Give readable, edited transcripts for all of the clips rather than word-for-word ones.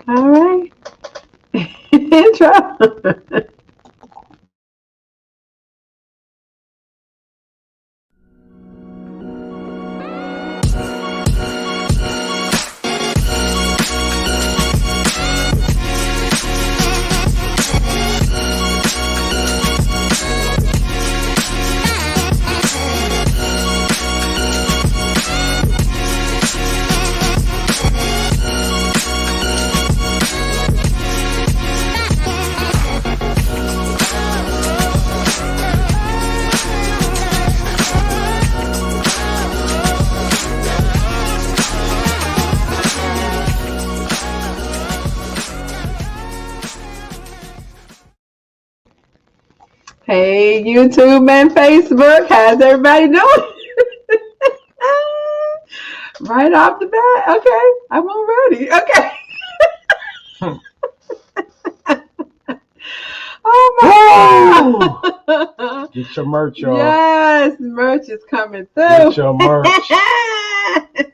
All right. Intro. Hey, YouTube and Facebook. How's everybody doing? Right off the bat. Okay. I'm already. Okay. Oh my God. Get your merch, y'all. Yes, merch is coming through. Get your merch.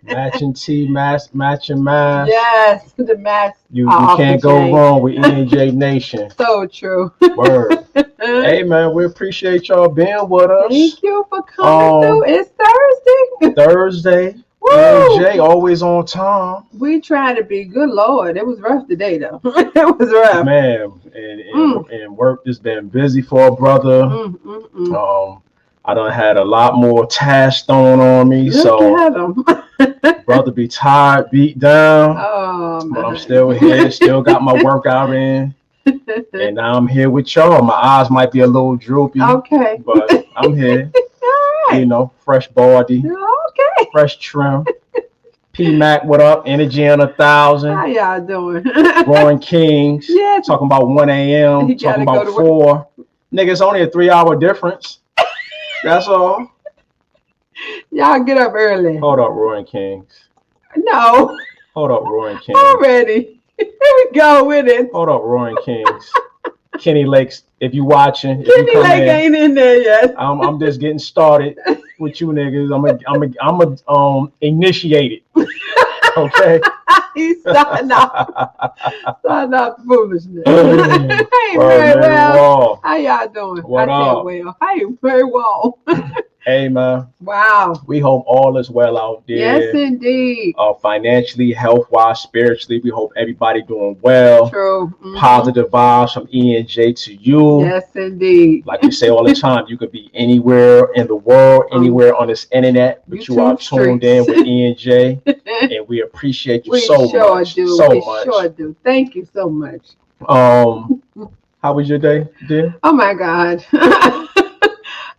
Matching tee, matching mask. Yes, the mask. You can't go wrong with E&J Nation. So true. Word. Hey, man, we appreciate y'all being with us. Thank you for coming through. It's Thursday. Thursday. E&J always on time. We try to be. Good Lord. It was rough today, though. It was rough. Man, and work has been busy for a brother. I done had a lot more tasks thrown on me. Brother be tired, beat down. Oh, but I'm still here, still got my workout in. And now I'm here with y'all. My eyes might be a little droopy. Okay. But I'm here. All right. You know, fresh body. Okay. Fresh trim. P-Mac, what up? Energy on 1,000. How y'all doing? Roaring Kings. Yeah. Talking about 1 a.m. Talking about 4. Nigga, it's only a 3-hour difference. That's all. Y'all get up early. Hold up, Roaring Kings. No. Hold up, Roaring Kings. Already. Here we go with it. Hold up, Roaring Kings. Kenny Lakes, if you watching, if Kenny you come Lake in, ain't in there yet. I'm just getting started with you niggas. I'm initiated. Okay. He's starting off foolishness. Hey, very well. How y'all doing? What up? Well. Hey, very well. Hey, man. Wow. We hope all is well out there. Yes, indeed. Financially, health-wise, spiritually, we hope everybody doing well. True. Positive vibes from E&J to you. Yes, indeed. Like we say all the time, you could be anywhere in the world, anywhere on this internet, but you are tuned in with E&J, and we appreciate you so much. We sure do. Thank you so much. How was your day, dear? Oh my God.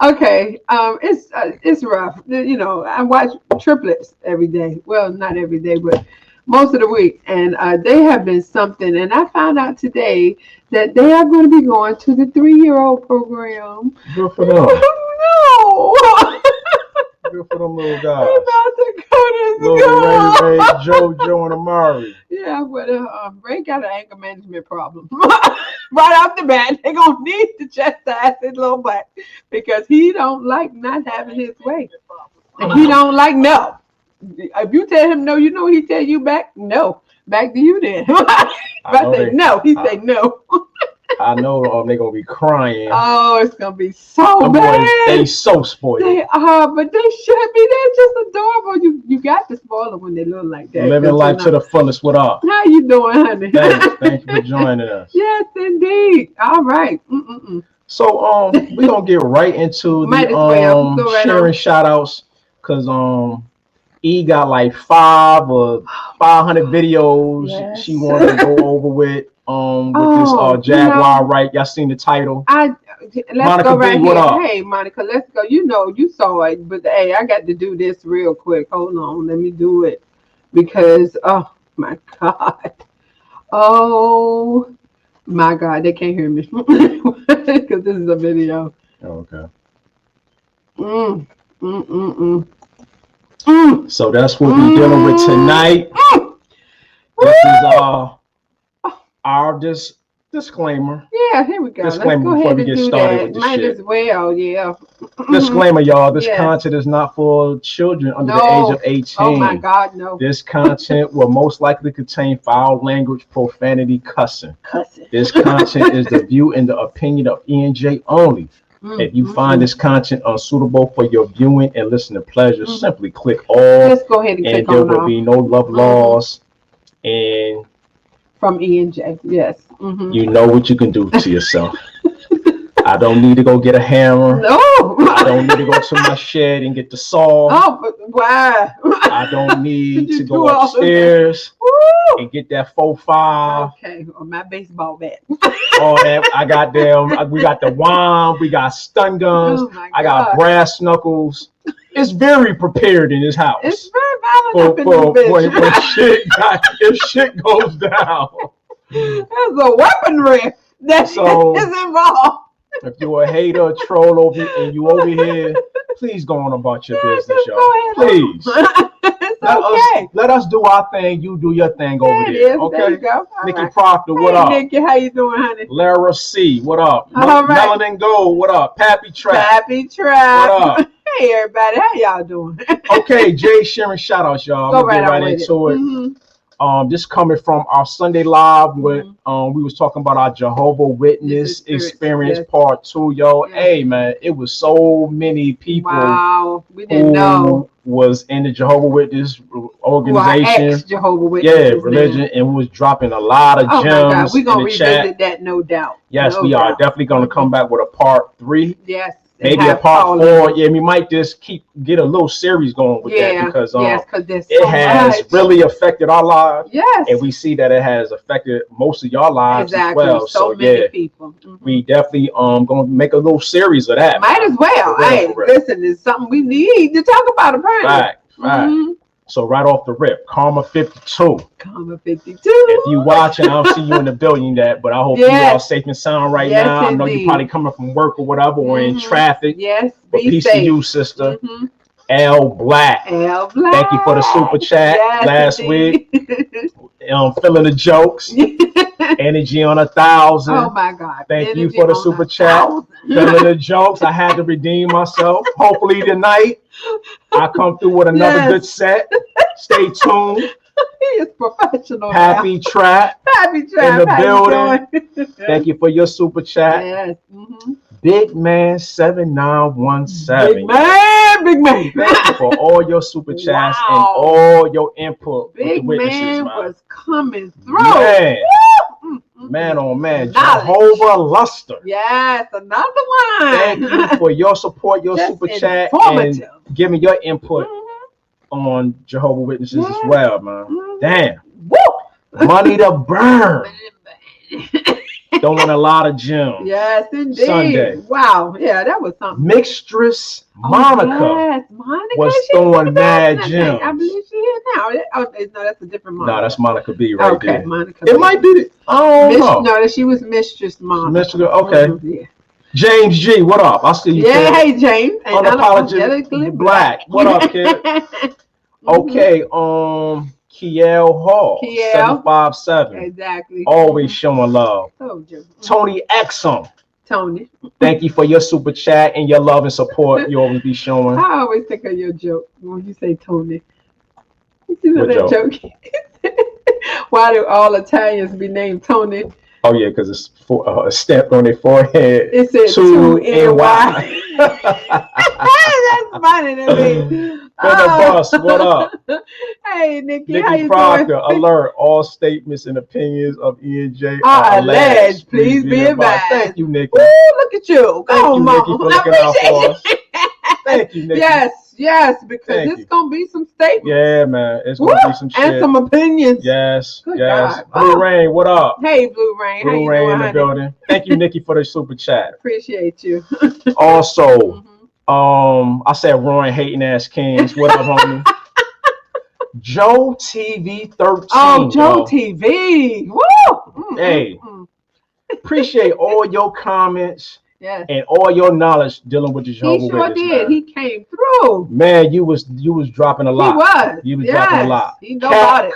Okay, it's rough. You know, I watch triplets every day. Well, not every day, but most of the week, and they have been something. And I found out today that they are going to be going to the 3-year-old program. Good for them. No. Good for them little guys. They're about to go to little Ray, Joe, and Amari. Yeah, but Ray got an anger management problem. Right off the bat, they're going to need to chastise his little butt because he don't like not having his way. And he don't like no. If you tell him no, you know he tell you back? No. Back to you then. If I say no, he say no. I know they're going to be crying. Oh, it's going to be so bad. Boys, they so spoiled. They are, but they should be. They're just adorable. You got to spoil them when they look like that. Living life to the fullest. What up? How you doing, honey? Thank you for joining us. Yes, indeed. All right. So we're going to get right into the sharing shout outs because E got like 500 videos she wanted to go over with this Jaguar Wright. Y'all seen the title? Let's go right here. Hey, Monica, let's go. You know, you saw it, but hey, I got to do this real quick. Hold on, let me do it because oh my God, they can't hear me because this is a video. Oh, okay. So that's what we're dealing with tonight. This is our this Disclaimer. Yeah, here we go. Disclaimer Let's go ahead and get do started that. with the Might shit. as well, yeah. Disclaimer, y'all. This content is not for children under the age of 18. Oh my God, no. This content will most likely contain foul language, profanity, cussing. This content is the view and the opinion of E&J only. If you find this content unsuitable for your viewing and listening pleasure, simply click off. Let's go ahead and click there on will off. be no love laws. And from E&J, yes. You know what you can do to yourself. I don't need to go get a hammer. No. I don't need to go to my shed and get the saw. Oh, but why? I don't need to go upstairs and get that 4-5. Okay, or my baseball bat. All that. I got them. We got the wand. We got stun guns. Oh I got brass knuckles. It's very prepared in this house. It's very violent for when if shit goes down. There's a weaponry that is involved. If you're a hater, troll over and you over here, please go on about your business, y'all. Please. Let us do our thing. You do your thing over there. Okay. There you go. Nikki Proctor, what up? Nikki, how you doing, honey? Lara C, what up? All right. Melanin Gold, what up? Pappy Trap. What up? Hey, everybody, how y'all doing? Okay, Jay Sharon, shout outs, y'all. Go I'm gonna get right into it. This coming from our Sunday live with we was talking about our Jehovah Witness experience part 2, yo. Hey man, it was so many people we didn't know was in the Jehovah Witness organization. Jehovah Witness religion, and we was dropping a lot of gems. We're gonna revisit chat. That, no doubt. Yes, we are definitely gonna come back with a part 3. Yes. Maybe a part 4. Yeah, we might just get a little series going with that because it has really affected our lives. Yes. And we see that it has affected most of your lives as well. So many people. We definitely gonna make a little series of that. Might as well. Hey, listen, it's something we need to talk about apparently. Right. So right off the rip, Karma 52. Karma 52. If you watching, I don't see you in the building yet, but I hope you all safe and sound right now. I know you're probably coming from work or whatever, or in traffic. Yes, but peace to you, sister. L Black. Thank you for the super chat last week. Feeling the jokes. Energy on 1,000. Oh my God. Thank you for the super chat. Feeling the jokes. I had to redeem myself. Hopefully tonight I come through with another good set. Stay tuned. He is professional. Happy Trap. Happy Trap. In the building. Thank you for your super chat. Yes. Big Man 7917. Big man. Thank you for all your super chats and all your input. Big with the witnesses, man man was coming through. Man, oh man, Jehovah Luster. Yes, another one. Thank you for your support, your super chat, and giving your input on Jehovah Witnesses as well, man. Damn. Woo! Money to burn. Throwing a lot of gems. Yes, indeed. Sunday. Wow. Yeah, that was something. Mixtress Monica was throwing mad gems. I believe she is now. Oh, no, that's a different Monica. No, that's Monica B right there. Monica it might be. I don't know. No, she was Mistress Monica. Okay. Yeah. James G, what up? I see you. Yeah, hey James. Unapologetically black. What up, kid? Okay. Kiel Hall, 757. Exactly. Always showing love. Told you. Tony Exum. Tony. Thank you for your super chat and your love and support you always be showing. I always think of your joke when you say Tony. You see what that joke is? Why do all Italians be named Tony? Oh yeah, because it's stamped on their forehead. It said 2NY. That's funny to me. Bus, what up? Hey, Nikki, how you Proctor, doing? Alert, all statements and opinions of E&J are alleged. Please be advised. Thank you, Nikki. Woo, look at you. Thank you, Nikki, for looking out for us. Thank you, Nikki. Yes, because it's going to be some statements. Yeah, man. It's going to be some shit. And some opinions. Yes, Good yes. God. Blue Rain, what up? Hey, Blue Rain. Blue Rain in the building. Thank you, Nikki, for the super chat. Appreciate you. Also, I said Roy hating ass Kings. What up, homie? Joe TV 13. Oh, Joe TV. Woo! Hey, appreciate all your comments. Yes. And all your knowledge dealing with the Jehovah Witness. He sure did. Man. He came through. Man, you was dropping a lot. He was. Dropping a lot. He know about it.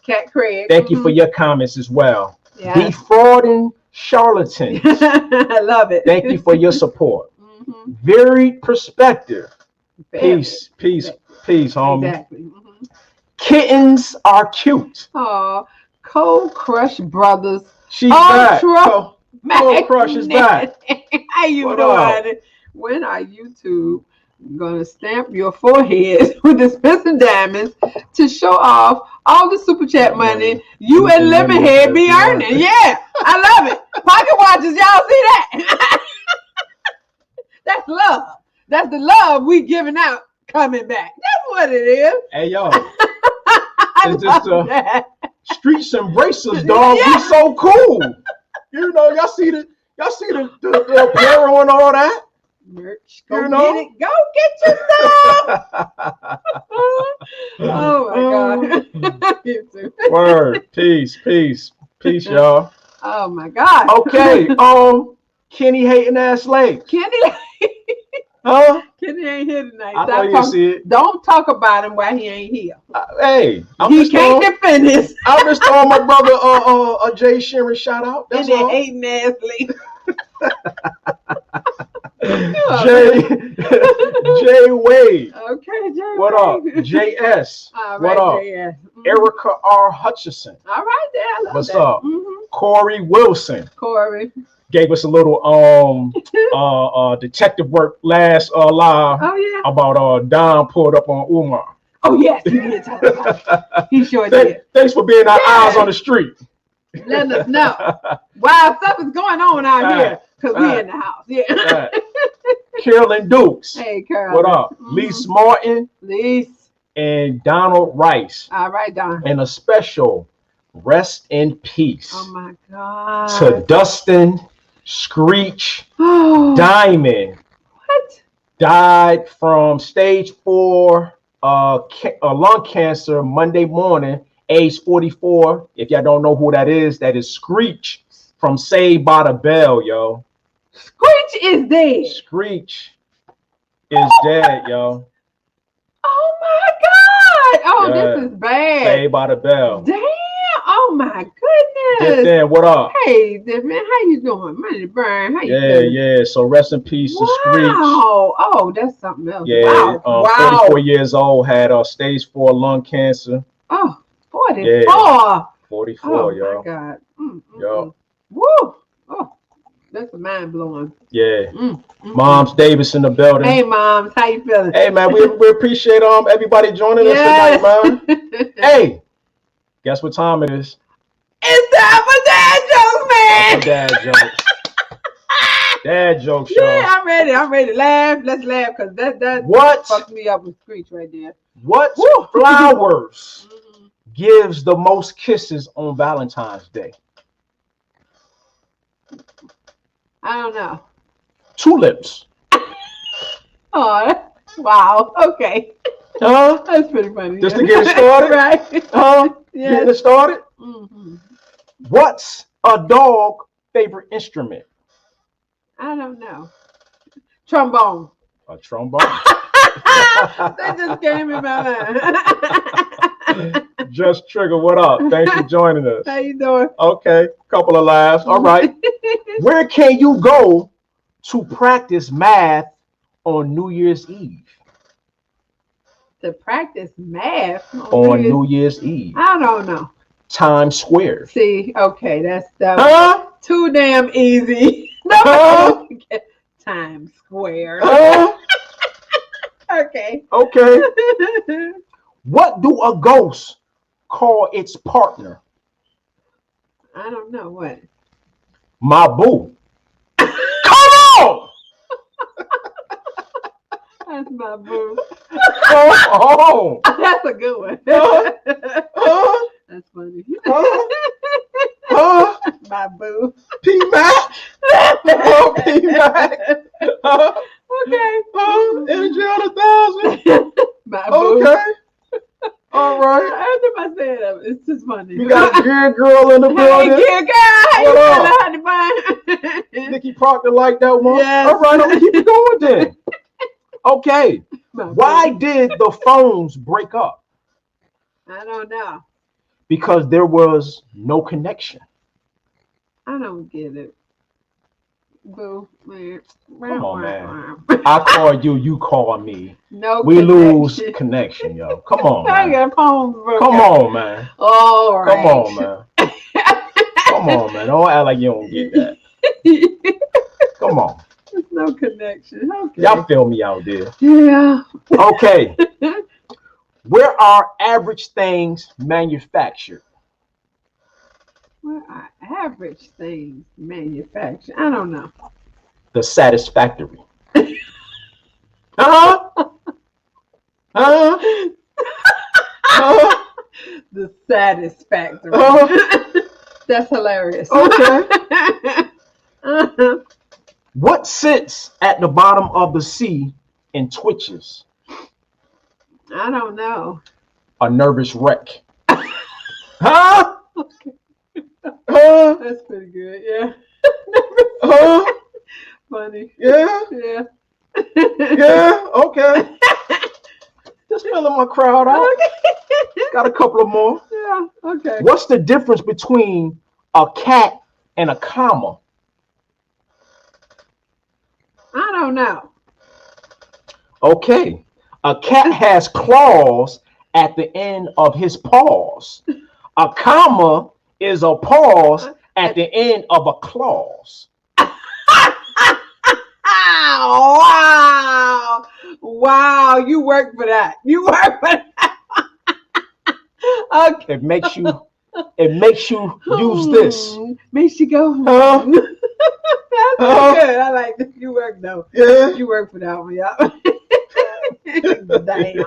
Cat Craig. Thank you for your comments as well. defrauding charlatans. I love it. Thank you for your support. Varied perspective. Peace, homie. Exactly. Kittens are cute. Oh, Cold Crush Brothers. She's back. Cold Crush is back. How you doing? When are YouTube gonna stamp your forehead with the Spencer Diamonds to show off all the super chat money you and Lemonhead be earning? Yeah, I love it. Pocket watches, y'all see that? That's love. That's the love we giving out coming back. That's what it is. Hey yo, it's just streets embrace us, dog. We so cool. You know, y'all see the apparel and all that. Merch. Go get it. Go get your stuff. Oh my God. You too. Word. Peace, y'all. Oh my God. Okay. Kenny hating ass lake. Kenny. Huh? Kenny ain't here tonight. I know you see it. Don't talk about him while he ain't here. Hey, he can't defend this. I'm just throwing my brother Jay Sheeran shout out. That's all. Hating ass lady. Jay Wade. Okay, Jay. What up? JS. All right, what up? JS. Erica R. Hutchison. All right, there. I love What's that. up? Corey Wilson. Corey. Gave us a little detective work last live about Don pulled up on Umar. Oh yes, he did talk about it. He sure did. Thanks for being our eyes on the street. Letting us know wild stuff is going on out here because we in the house. Yeah. Carolyn Dukes. Hey, Carolyn. What up? Lise Martin. Lise. And Donald Rice. All right, Don. And a special rest in peace. Oh my God. To Dustin Screech Diamond. What? Died from stage 4 lung cancer Monday morning, age 44. If y'all don't know who that is Screech from Saved by the Bell, yo. Screech is dead. Screech is dead, yo. Oh my God. Oh, this is bad. Saved by the Bell. Damn. Oh my goodness. Then what up? Hey, man, how you doing? Money burn. How you feeling? Yeah. So rest in peace to Screech. Oh, that's something else. Yeah. 44 years old, had stage 4 lung cancer. Oh, 44. Yeah. 44, yo. Oh my God. Yo. Woo. Oh, that's mind blowing. Yeah. Moms Davis in the building. Hey, Moms, how you feeling? Hey, man, we appreciate everybody joining us tonight, man. Hey. Guess what time it is? It's time for dad jokes, man. Dad jokes. Dad jokes, y'all. Yeah, I'm ready to laugh. Let's laugh because that fucked me up with Screech right there. What flowers gives the most kisses on Valentine's Day? I don't know. Tulips. Oh, wow. Okay. That's pretty funny. Just to get it started? Right. Yes. Getting it started? What's a dog favorite instrument? I don't know. Trombone. A trombone. That just came in my mind. Just Trigger, what up? Thanks for joining us. How you doing? Okay, couple of laughs. All right. Where can you go to practice math on New Year's Eve? To practice math on New Year's Eve? I don't know. Times Square. See, okay, that's too damn easy. Times Square. Okay. What do a ghost call its partner? I don't know what. My boo. Come on! That's my boo. Oh. That's a good one. That's funny. My boo. P-Mac. P-Mac. Okay. Energy on 1,000. My boo. Okay. All right. Every time I say it, it's just funny. You got a gear girl in the building. Hey, gear girl. How you feeling, honey? Nikki Proctor like that one. Yes. All right, I'm gonna keep it going then. Okay. Why did the phones break up? I don't know. Because there was no connection. I don't get it. Boo, man. Come on, man. I call you, you call me. No, we lose connection, yo. Come on, man. I got phones broken. Come on, man. All right. Come on, man. Come on, man. Don't act like you don't get that. Come on. There's no connection. Okay. Y'all feel me out there. Yeah. Okay. Where are average things manufactured? Where are average things manufactured? I don't know. The satisfactory. Huh? Huh? Huh? The satisfactory. That's hilarious. Okay. What sits at the bottom of the sea and twitches? I don't know. A nervous wreck. Huh? Okay. Huh? That's pretty good. Yeah. Huh? Funny. Yeah. Yeah. Yeah. Okay. Just filling my crowd out. Okay. Got a couple of more. Yeah. Okay. What's the difference between a cat and a comma? I don't know. Okay. A cat has claws at the end of his paws. A comma is a pause at the end of a clause. Wow. Wow. You work for that. You work for that. Okay. It makes you use this. Makes you go. That's good. I like this. You work though. Yeah. You work for that one, yeah. Damn.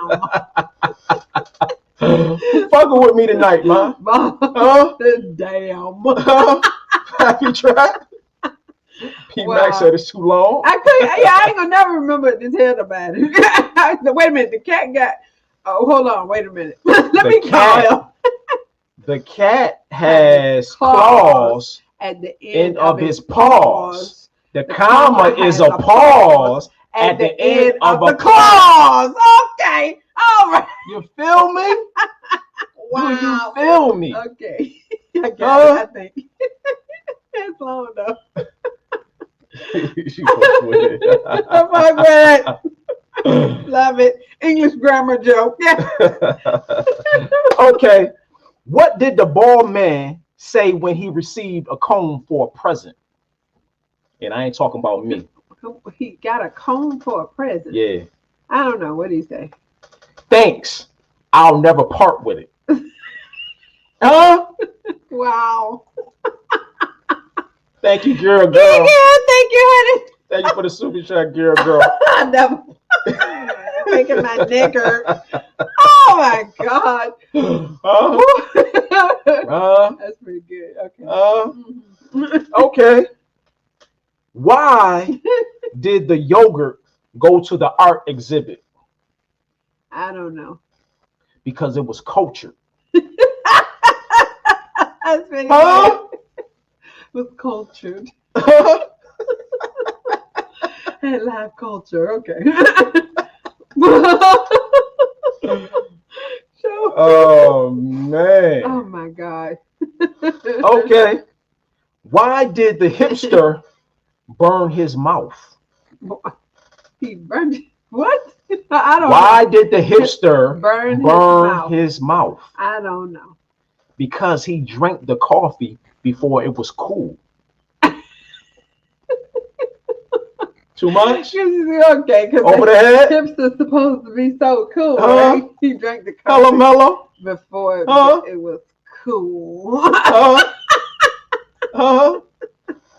Fucking with me tonight, man. Damn. Have you tried? P Max said it's too long. I ain't gonna never remember this head about it. Wait a minute, the cat got. Oh, hold on. Wait a minute. Let me call him. The cat has claws at the end of his paws. The comma is a pause at the end of a clause. Okay. All right. You feel me? Wow. Do you feel me? Okay. I got it, I think. It's long enough. She fuck with it. Fuck with it. Love it. English grammar joke. Yeah. Okay. What did the bald man say when he received a comb for a present? And I ain't talking about me. He got a comb for a present. Yeah. I don't know. What did he say? Thanks. I'll never part with it. Huh? Wow. Thank you, girl. Thank you, honey. Thank you for the super chat, girl. I never making my neck hurt. Oh my God. That's pretty good. Okay. Okay. Why did the yogurt go to the art exhibit? I don't know. Because it was cultured. That's pretty good. It was cultured. And live culture. Okay. Oh man. Oh my God. Okay. Why did the hipster burn his mouth? He burned what? I don't Why know. did the hipster burn his mouth? I don't know. Because he drank the coffee before it was cool. Too much? Okay, because over the head. Hipster's supposed to be so cool, right? He drank the coffee Hello, mellow. Before it was cool. All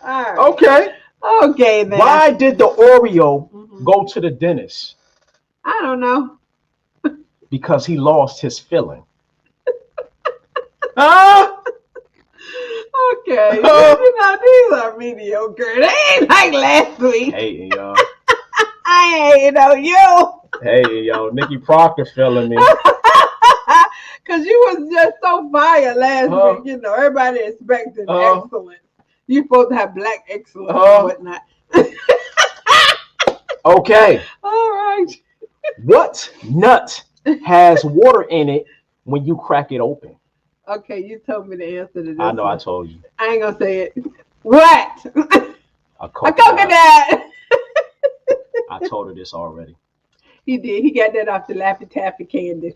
right. Okay. Okay, then. Why did the Oreo go to the dentist? I don't know. Because he lost his filling. Okay. These are mediocre. They ain't like last week. Hey, y'all. I ain't on you. Hey, yo, Nikki Proctor feeling me. Because you was just so fire last week. You know, everybody expected excellence. You supposed to have black excellence and whatnot. Okay. All right. What nut has water in it when you crack it open? Okay, you told me the answer to this. I know, I told you. I ain't gonna say it. What? A A coconut. I told her this already. He did. He got that off the Laffy Taffy candy.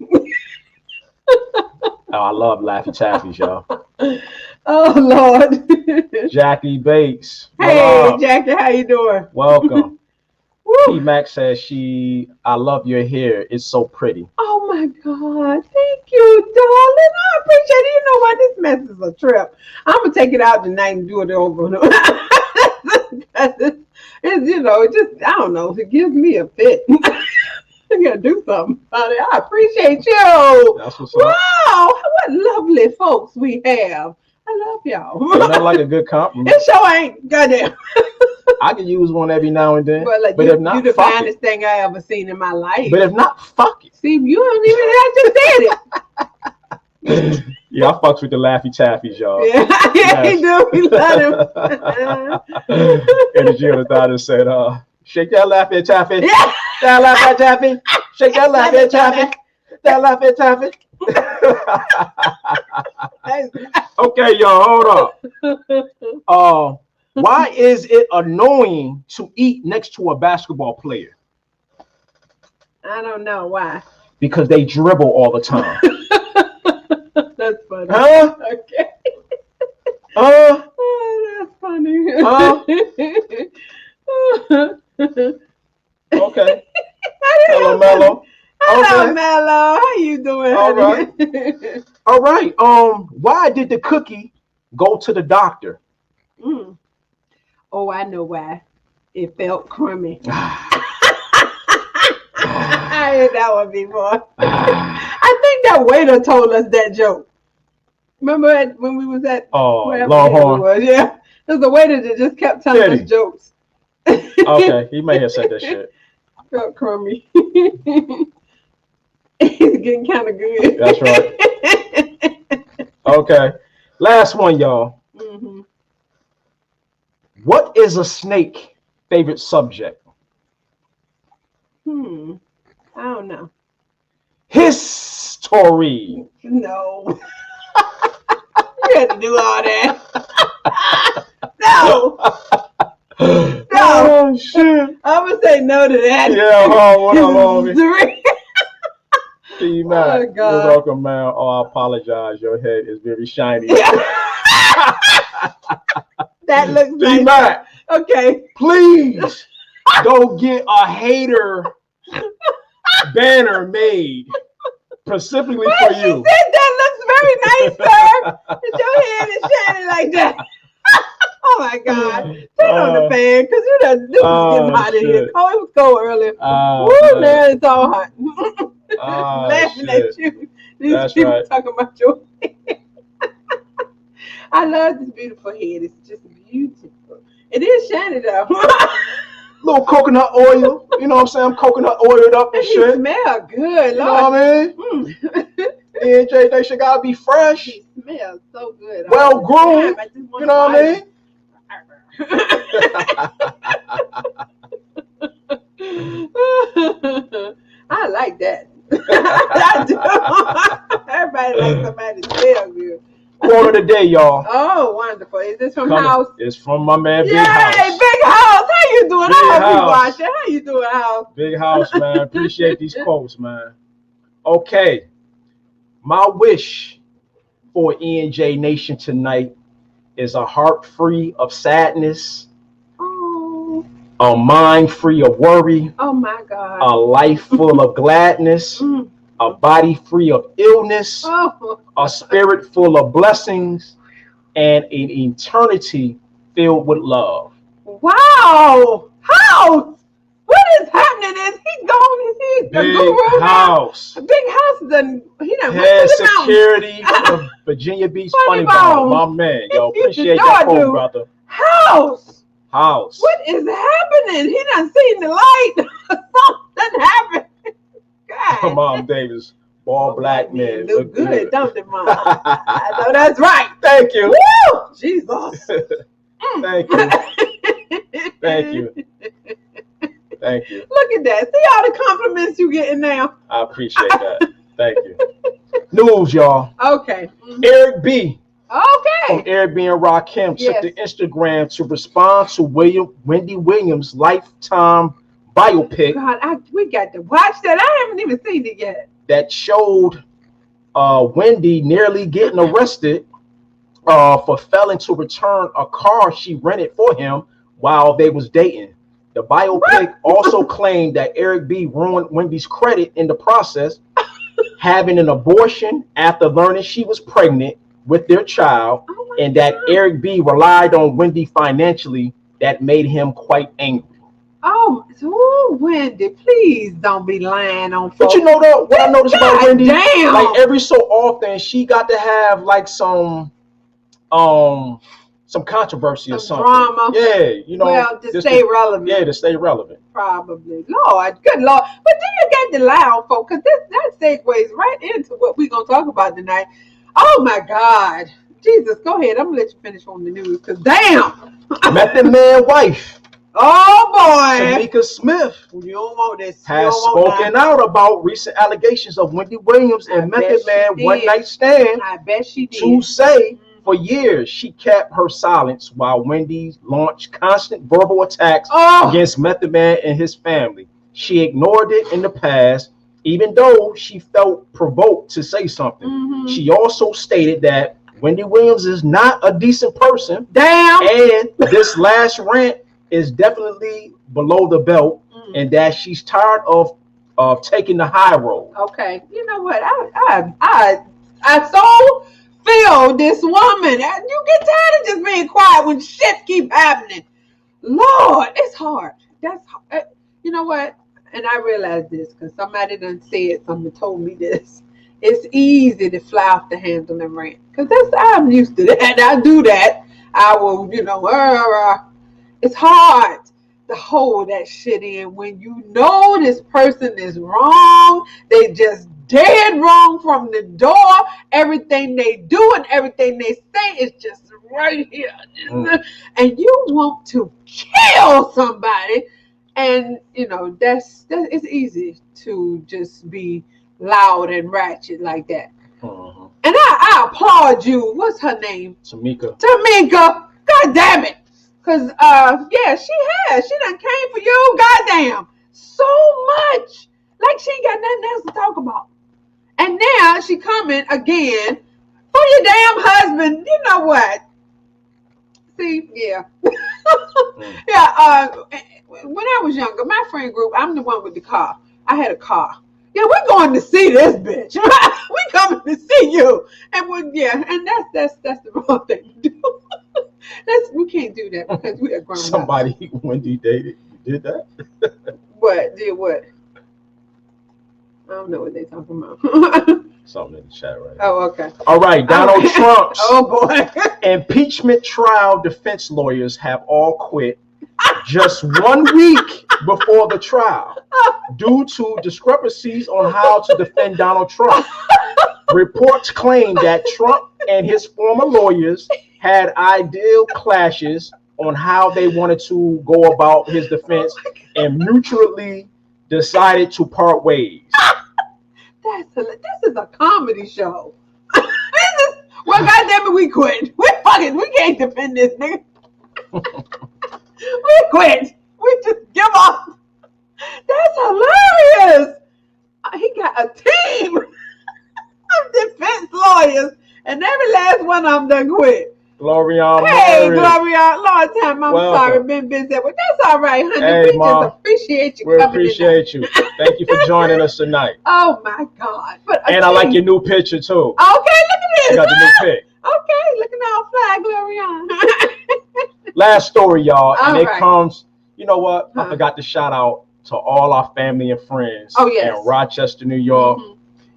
Oh, I love Laffy Taffies, y'all. Oh Lord. Jackie Bates. Hey Jackie, how you doing? Welcome. P Mac says I love your hair. It's so pretty. Oh my God. Thank you, darling. I appreciate it. You know what? This mess is a trip. I'm gonna take it out tonight and do it over. It's, you know, it just, I don't know, it gives me a fit. I gotta do something about it. I appreciate you. That's what's up. Wow, what lovely folks we have. I love y'all. Ain't nothing like a good compliment. It sure ain't. Goddamn. I can use one every now and then. But if not, you the finest thing I ever seen in my life. But if not, fuck it. See, you don't even have to say it. Yeah, I fucks with the Laffy Taffies, y'all. Yeah, yes. He do. We love him. And the Jill daughter said, shake that Laffy Taffy. Yeah. That Laffy Taffy. Shake that Laffy Taffy. That Laffy Taffy. Okay, y'all, hold up. Why is it annoying to eat next to a basketball player? I don't know why. Because they dribble all the time. That's funny. Huh? Okay. Oh, that's funny. Okay. Hello, Mello. Hello, Mello. How you doing? All right. All right. Why did the cookie go to the doctor? Oh, I know why. It felt crummy. I heard that one before. I think that waiter told us that joke. Remember when we was at Longhorn? Yeah. There's a waiter that just kept telling us jokes. Okay, he may have said that shit. Felt crummy. He's getting kind of good. That's right. Okay. Last one, y'all. Mm-hmm. What is a snake favorite subject? I don't know. History. No. You had to do all that. No. No. Oh, shit. I'm going to say no to that. Yeah, what up, homie? P Mac, Oh, God. you're welcome, man. Oh, I apologize. Your head is very shiny. Yeah. That looks nice. P Mac, okay. Please go get a hater banner made specifically for you. She said that looks very nice, sir. Your head is shining like that. Oh my God. Turn on the fan because you done this is getting hot in here. Oh, it was cold earlier. Woo, now it's all hot. Laughing at you. These people talking about your head. I love this beautiful head. It's just beautiful. It is shiny though. Little coconut oil. You know what I'm saying? I'm coconut oiled up and shit. It smell good. You know what I mean? EJ, they should gotta be fresh. It smells so good. Well groomed. You know what I mean? I like that. I do. Everybody likes somebody to smell good. Quote of the day, y'all. Oh, wonderful. Is this from House? It's from my man, Big House. Hey, Big House. How you doing? I hope you watching. How you doing, House? Big House, man. Appreciate these quotes, man. Okay. My wish for ENJ Nation tonight is a heart free of sadness, a mind free of worry, oh my God, a life full of gladness, a body free of illness, a spirit full of blessings, and an eternity filled with love. Wow, House, what is happening? Is he gone? Is he a guru House? Now? Big House done. He done head security of Virginia Beach Funny Bone. My man, yo, appreciate that quote, brother. House. What is happening? He done seen the light. Something happened. God. Mom Davis, ball black men look good, don't they, Mom? I know that's right. Thank you. Woo! Jesus. Thank you. Thank you. Thank you. Look at that. See all the compliments you getting now. I appreciate that. Thank you. News, y'all. Okay. Eric B. from Okay. Eric B. and Rakim took to Instagram to respond to Wendy Williams' Lifetime biopic. God, we got to watch that. I haven't even seen it yet. That showed Wendy nearly getting arrested for failing to return a car she rented for him while they was dating. The biopic also claimed that Eric B. ruined Wendy's credit in the process, having an abortion after learning she was pregnant with their child, and that Eric B. relied on Wendy financially. That made him quite angry. Oh, Wendy, please don't be lying on folks. But you know though, what I noticed about Wendy, damn. like every so often she got to have like some controversy or something. Drama. Yeah, you know. Well, to stay relevant. Yeah, to stay relevant. Probably. Lord, good Lord. But then you got to lie on folks, because that segues right into what we're going to talk about tonight. Oh, my God. Jesus, go ahead. I'm going to let you finish on the news, because damn. Method Man wife. Oh, boy. Tamika Smith. You don't want this. Has spoken out about recent allegations of Wendy Williams and Method Man one-night stand. I bet she did. To say, for years, she kept her silence while Wendy launched constant verbal attacks against Method Man and his family. She ignored it in the past, even though she felt provoked to say something. Mm-hmm. She also stated that Wendy Williams is not a decent person. Damn. And this last rant is definitely below the belt, and that she's tired of taking the high road. Okay, you know what? I so feel this woman. You get tired of just being quiet when shit keep happening. Lord, it's hard. That's hard. You know what? And I realized this because somebody done said something, told me this. It's easy to fly off the handle and rant, because I'm used to that. I do that. I will, it's hard to hold that shit in when you know this person is wrong. They just dead wrong from the door. Everything they do and everything they say is just right here. And you want to kill somebody. And, it's easy to just be loud and ratchet like that. And I applaud you. What's her name? Tamika. God damn it. Because, she has. She done came for you. Goddamn. So much. Like she ain't got nothing else to talk about. And now she coming again for your damn husband. You know what? See, yeah. When I was younger, my friend group, I'm the one with the car. I had a car. Yeah, we're going to see this bitch. We coming to see you. And and that's the wrong thing to do. We can't do that because we are grown. Somebody Wendy dated. You did that? What? Did what? I don't know what they're talking about. Something in the chat right now. Oh, okay. All right, Donald Trump's boy. impeachment trial defense lawyers have all quit just 1 week before the trial due to discrepancies on how to defend Donald Trump. Reports claim that Trump and his former lawyers had ideal clashes on how they wanted to go about his defense and mutually decided to part ways. This is a comedy show. Well, goddamn it, we quit. We can't defend this nigga. We quit. We just give up. That's hilarious. He got a team of defense lawyers, and every last one of them done quit. Gloriana. Hey, Gloriana. Long time. I'm sorry, been busy. But that's all right, honey. Hey, we Mom, just appreciate you we coming appreciate you. Thank you for joining us tonight. Oh, my God. And I like your new picture, too. Okay, look at this. You got the new pic. Okay, looking all fly, Gloriana. Last story, y'all. All and it right. comes, you know what? I forgot to shout out to all our family and friends in Rochester, New York,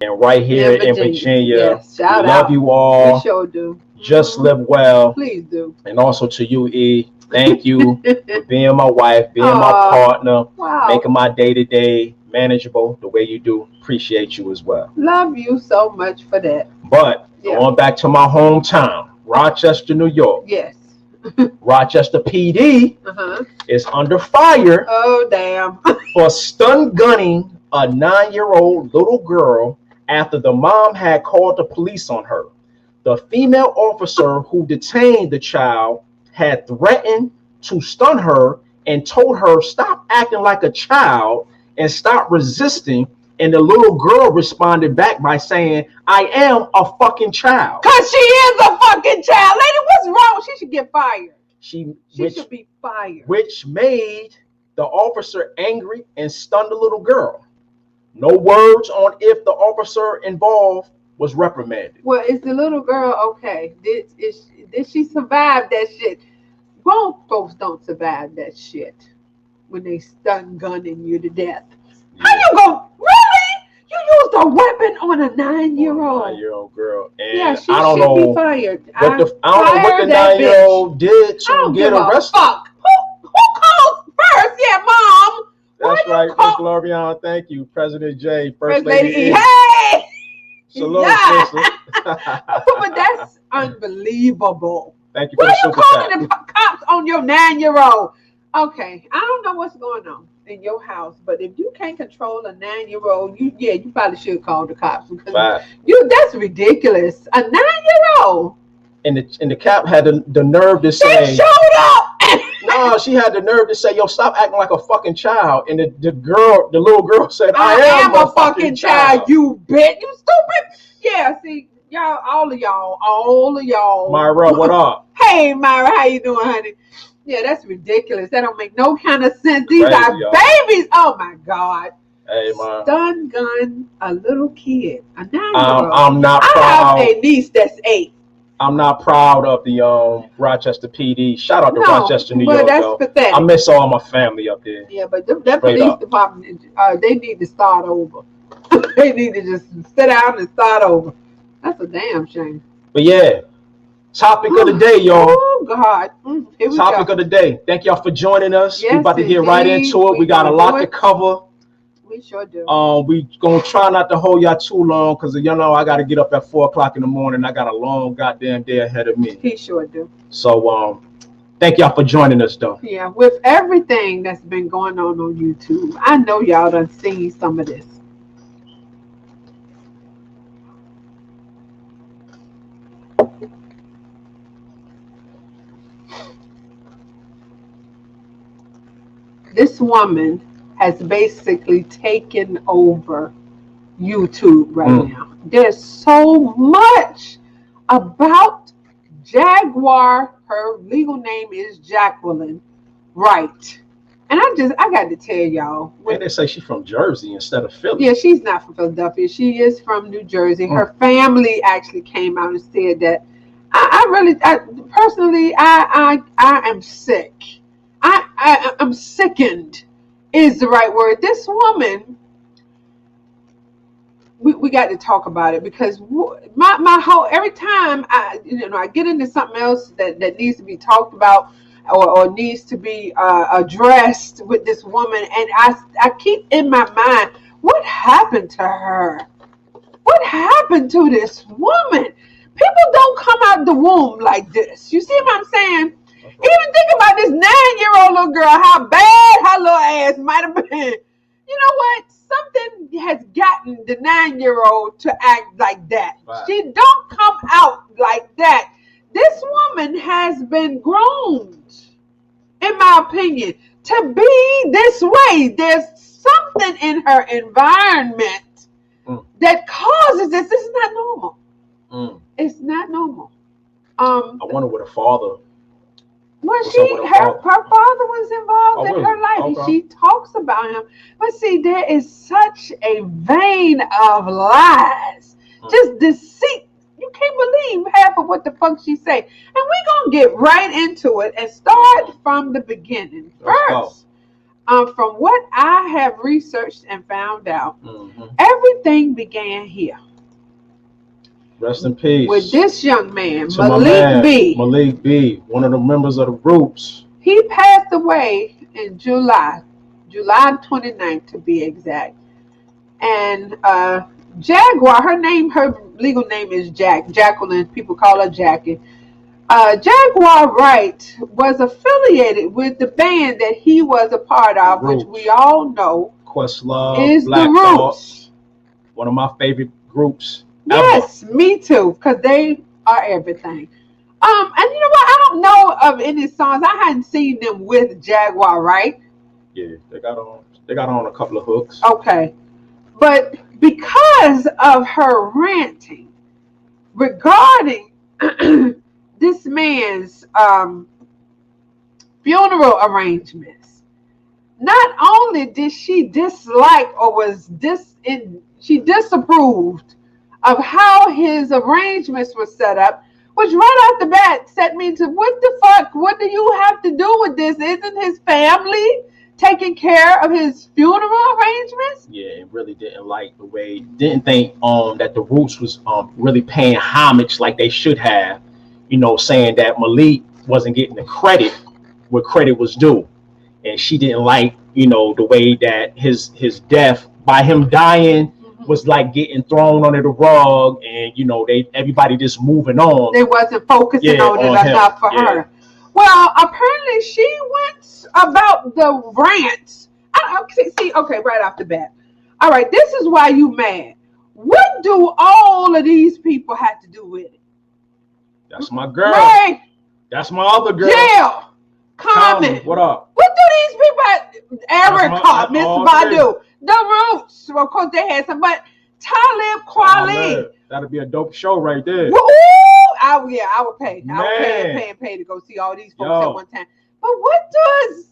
and right here in Virginia. Yes. Shout Love out. you all. We sure do. Just live well. Please do. And also to you, E. Thank you for being my wife, being my partner, making my day-to-day manageable the way you do. Appreciate you as well. Love you so much for that. But going back to my hometown, Rochester, New York. Yes. Rochester PD is under fire. Oh, damn. For stun gunning a 9-year-old little girl after the mom had called the police on her. The female officer who detained the child had threatened to stun her and told her stop acting like a child and stop resisting. And the little girl responded back by saying, I am a fucking child. Because she is a fucking child. Lady, what's wrong? She should get fired. She should be fired. Which made the officer angry and stunned the little girl. No words on if the officer involved was reprimanded. Well, is the little girl okay? Did she survive that shit? Grown folks don't survive that shit when they stun gunning you to death. Yeah. How you go? Really? You used a weapon on a 9-year-old? 9-year-old girl. And yeah, she I don't should know be fired. I don't know what the 9-year-old did to get arrested. Fuck. Who calls first? Yeah, mom. That's right, Miss Glorion. Thank you, President J, First Lady E. Hey. Salute, yeah. sister. But that's unbelievable. Thank you for Why the are you calling the cops on your 9-year-old? Okay, I don't know what's going on in your house, but if you can't control a 9-year-old, you probably should call the cops because that's ridiculous. A 9-year-old. And the cop had the nerve to say, they showed up. No, she had the nerve to say, yo, stop acting like a fucking child. And the little girl said, I am a fucking child. You bitch, you stupid. Yeah, see, y'all, all of y'all. Myra, what up? Hey, Myra, how you doing, honey? Yeah, that's ridiculous. That don't make no kind of sense. These Crazy, are babies. Oh, my God. Hey, man. Stun gun a little kid, a 9-year-old. I'm not proud. I have a niece that's 8. I'm not proud of the Rochester PD. Shout out to Rochester, New York. That's pathetic. I miss all my family up there. Yeah, but that police department, they need to start over. They need to just sit down and start over. That's a damn shame. But yeah, topic of the day, y'all. Oh God. Here we topic go. of the day. Thank y'all for joining us. Yes, we're about to get right into it. We got a lot to cover. We sure do. We gonna try not to hold y'all too long because you know I gotta get up at 4 o'clock in the morning. I got a long goddamn day ahead of me. He sure do. So thank y'all for joining us though. Yeah, with everything that's been going on YouTube, I know y'all done seen some of this. This woman has basically taken over YouTube right now. There's so much about Jaguar. Her legal name is Jaguar Wright. And I got to tell y'all. And they say she's from Jersey instead of Philly. Yeah, she's not from Philadelphia. She is from New Jersey. Her family actually came out and said that I personally am sick. I'm sickened is the right word. This woman, we got to talk about it because my whole every time I get into something else that needs to be talked about or needs to be addressed with this woman, and I keep in my mind, what happened to her? What happened to this woman? People don't come out the womb like this. You see what I'm saying? Even think about this 9-year-old little girl, how bad her little ass might have been. You know what? Something has gotten the 9-year-old to act like that. Right. She don't come out like that. This woman has been groomed, in my opinion, to be this way. There's something in her environment that causes this. This is not normal. It's not normal. I wonder what her father. Well, her father was involved in her life. Okay. She talks about him. But see, there is such a vein of lies, just deceit. You can't believe half of what the fuck she say. And we're going to get right into it and start from the beginning. First, from what I have researched and found out, everything began here. Rest in peace. With this young man, Malik B. Malik B, one of the members of the Roots. He passed away in July 29th to be exact. And Jaguar, her legal name is Jacqueline. People call her Jackie. Jaguar Wright was affiliated with the band that he was a part of, which we all know Questlove, is Black the Roots. Thought, one of my favorite groups. Yes, me too, because they are everything. And you know what? I don't know of any songs. I hadn't seen them with Jaguar, right? Yeah, they got on a couple of hooks. Okay. But because of her ranting regarding this man's funeral arrangements, not only did she dislike or she disapproved of how his arrangements were set up, which right off the bat set me to what the fuck? What do you have to do with this? Isn't his family taking care of his funeral arrangements? Yeah, and really didn't think that the Roots was really paying homage like they should have, saying that Malik wasn't getting the credit where credit was due. And she didn't like, the way that his death, by him dying, was like getting thrown under the rug, and everybody just moving on. They wasn't focusing on it enough for her. Well, apparently she went about the rants. Okay, right off the bat. All right, this is why you mad. What do all of these people have to do with it? That's my girl. Ray, that's my other girl. Jill, comment. What up? What do these people have? Eric caught Miss Badu. The Roots. Well, of course, they had some, but Talib Kweli. That'd be a dope show right there. Woo! I would pay. I would pay to go see all these folks at one time. But what does,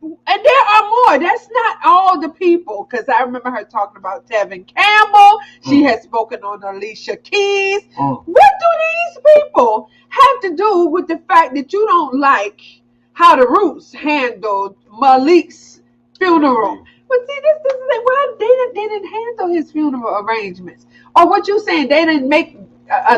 and there are more. That's not all the people, because I remember her talking about Tevin Campbell. She has spoken on Alicia Keys. What do these people have to do with the fact that you don't like how the Roots handled Malik's funeral? But see, this is like, why they didn't handle his funeral arrangements, or what you saying? They didn't make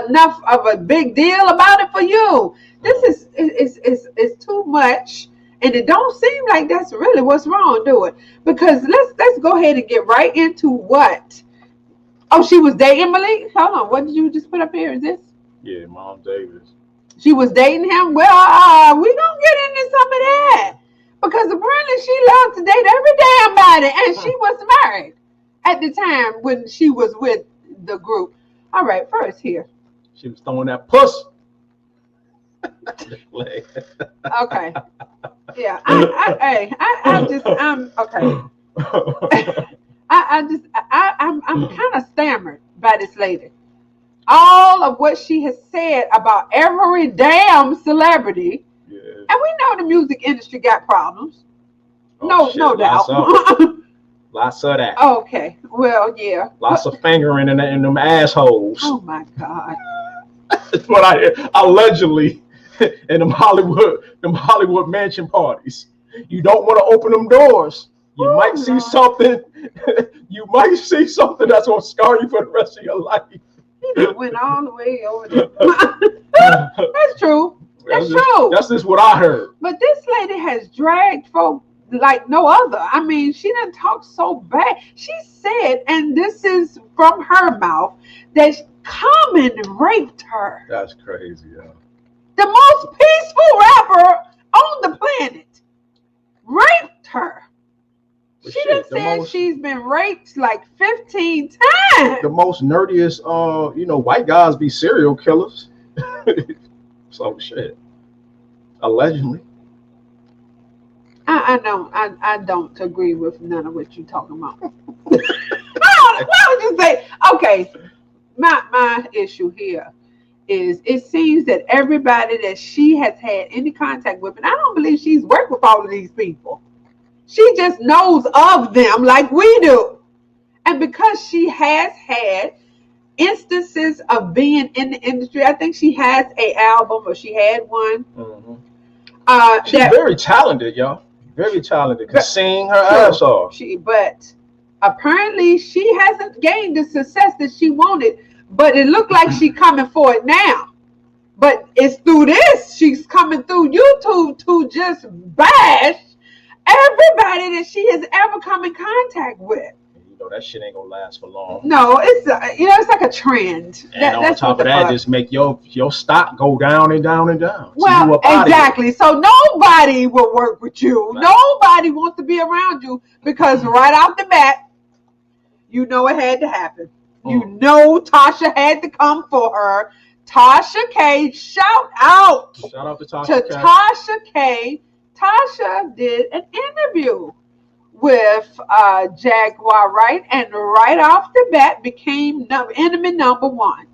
enough of a big deal about it for you. This is too much, and it don't seem like that's really what's wrong. Do it, because let's go ahead and get right into what. Oh, she was dating Malik. Hold on, what did you just put up here? Is this? Yeah, Mom Davis. She was dating him. Well, we gonna get into some of that. Because apparently she loved to date every damn body, and she was married at the time when she was with the group. All right, first here. She was throwing that puss. Okay. Yeah. I'm kind of stammered by this lady. All of what she has said about every damn celebrity. And we know the music industry got problems. No doubt. Lots of that. Okay. Well, yeah. Lots of fingering in them assholes. Oh my God. That's what I hear. Allegedly in them Hollywood mansion parties. You don't want to open them doors. You might see something. You might see something that's gonna scar you for the rest of your life. You went all the way over there. That's true. That's true. That's just what I heard. But this lady has dragged folk like no other. I mean, she didn't talk so bad. She said, and this is from her mouth, that Common raped her. That's crazy, yeah. The most peaceful rapper on the planet raped her. But she done said she's been raped like 15 times. The most nerdiest, white guys be serial killers. So shit. Allegedly. I don't agree with none of what you're talking about. Why would you say? Okay, my issue here is it seems that everybody that she has had any contact with, and I don't believe she's worked with all of these people. She just knows of them like we do. And because she has had instances of being in the industry, I think she has an album, or she had one. Mm-hmm. She's very talented, y'all. Very talented. Can sing her ass off. But apparently she hasn't gained the success that she wanted. But it looked like she's coming for it now. But it's through this. She's coming through YouTube to just bash everybody that she has ever come in contact with. That shit ain't gonna last for long. No, it's it's like a trend. And on top of that, just make your stock go down and down and down. Well, exactly. So nobody will work with you. Right. Nobody wants to be around you because right off the bat, it had to happen. You know Tasha had to come for her Tasha K. Shout out to Tasha to K. Tasha K. Tasha did an interview with Jaguar Wright, and right off the bat became enemy number one.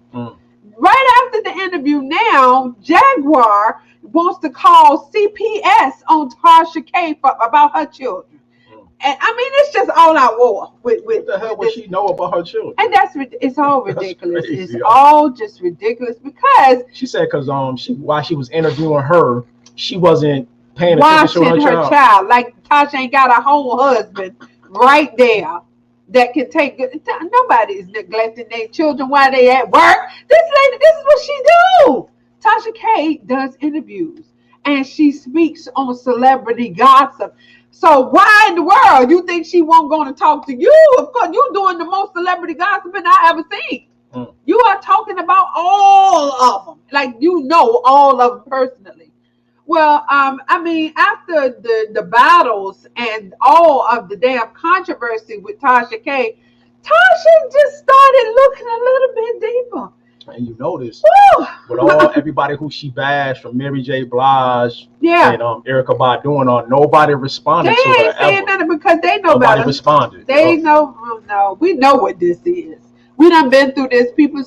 Right after the interview, now Jaguar wants to call CPS on Tasha K about her children. And I mean, it's just all out war. With what the hell would she know about her children? And it's all ridiculous. Crazy, it's all just ridiculous because she said while she was interviewing her, she wasn't paying attention to her child. Like Tasha ain't got a whole husband right there that can take. Nobody is neglecting their children while they at work. This lady, this is what she do. Tasha K does interviews and she speaks on celebrity gossip. So why in the world you think she won't going to talk to you? Of course, you're doing the most celebrity gossiping I ever seen. You are talking about all of them, like you know all of them personally. Well, I mean, after the battles and all of the damn controversy with Tasha K, Tasha just started looking a little bit deeper. And you notice with everybody who she bashed, from Mary J. Blige and Erykah Badu on, nobody responded to her. They ain't saying nothing because they know nobody responded. They know, no, we know what this is. We done been through this. People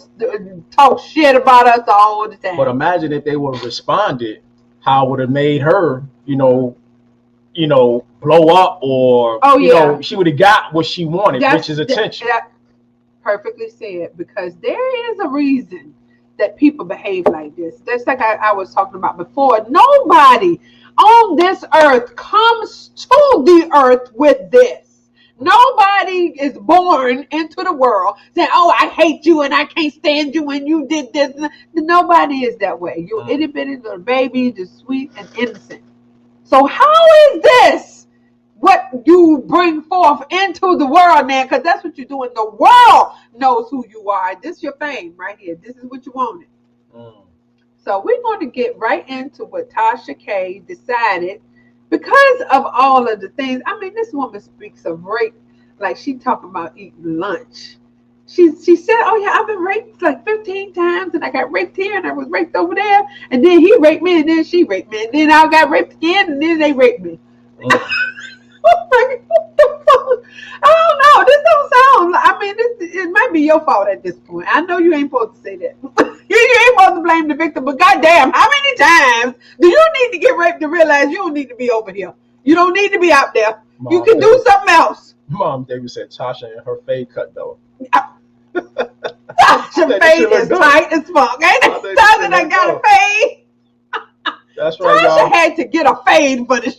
talk shit about us all the time. But imagine if they would have responded, how it would have made her, you know, blow up, or you know, she would have got what she wanted, which is attention. Perfectly said, because there is a reason that people behave like this. That's like I was talking about before. Nobody on this earth comes to the earth with this. Nobody is born into the world saying, "Oh, I hate you and I can't stand you when you did this." Nobody is that way. You're itty bitty little baby, just sweet and innocent. So how is this what you bring forth into the world now? Because that's what you're doing. The world knows who you are. This is your fame right here. This is what you wanted. So we're going to get right into what Tasha K decided because of all of the things. I mean, this woman speaks of rape like she talking about eating lunch. She said, "Oh yeah, I've been raped like 15 times, and I got raped here, and I was raped over there, and then he raped me, and then she raped me, and then I got raped again, and then they raped me." I don't know. This don't sound. I mean, it might be your fault at this point. I know you ain't supposed to say that. you ain't supposed to blame the victim, but goddamn, how many times do you need to get raped to realize you don't need to be over here? You don't need to be out there. You can do something else. Mom David said Tasha and her fade cut though. Tasha fade is tight as fuck. Ain't it? Tasha that got a fade. That's right, Tasha y'all. had to get a fade for the.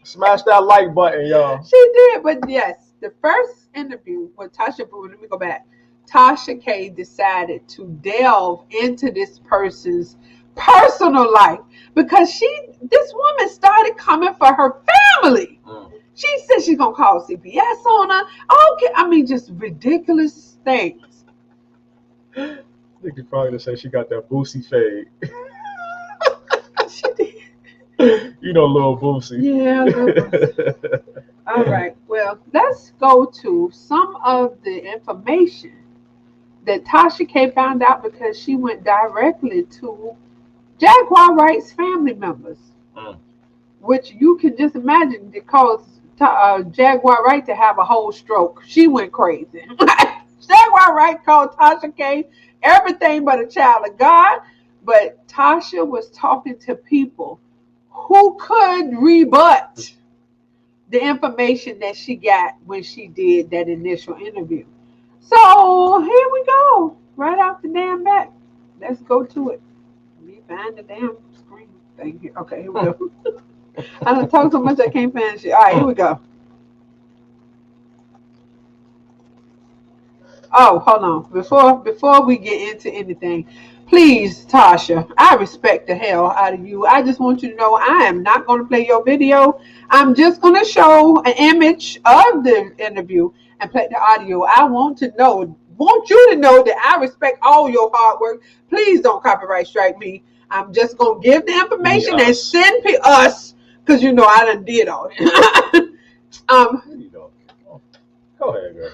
Smash that like button, y'all. She did, but yes, the first interview with Tasha, let me go back. Tasha K decided to delve into this person's personal life because this woman started coming for her family. She said she's gonna call CPS on her. Okay, I mean, just ridiculous things. I think you're probably gonna say she got that Boosie fade. She did. You know, little Boosie. Yeah. All right. Well, let's go to some of the information that Tasha K found out because she went directly to Jaguar Wright's family members, which you can just imagine it caused Jaguar Wright to have a whole stroke. She went crazy. Jaguar Wright called Tasha K everything but a child of God, but Tasha was talking to people who could rebut the information that she got when she did that initial interview. So here we go, right off the damn bat. Let's go to it. Let me find the damn screen thing here. Okay, here we go. I done talked so much I can't find shit. All right, here we go. Oh, hold on. Before we get into anything, please, Tasha, I respect the hell out of you. I just want you to know I am not going to play your video. I'm just going to show an image of the interview and play the audio. I want you to know that I respect all your hard work. Please don't copyright strike me. I'm just going to give the information and send us, because you know I done did all that. Go ahead, girl.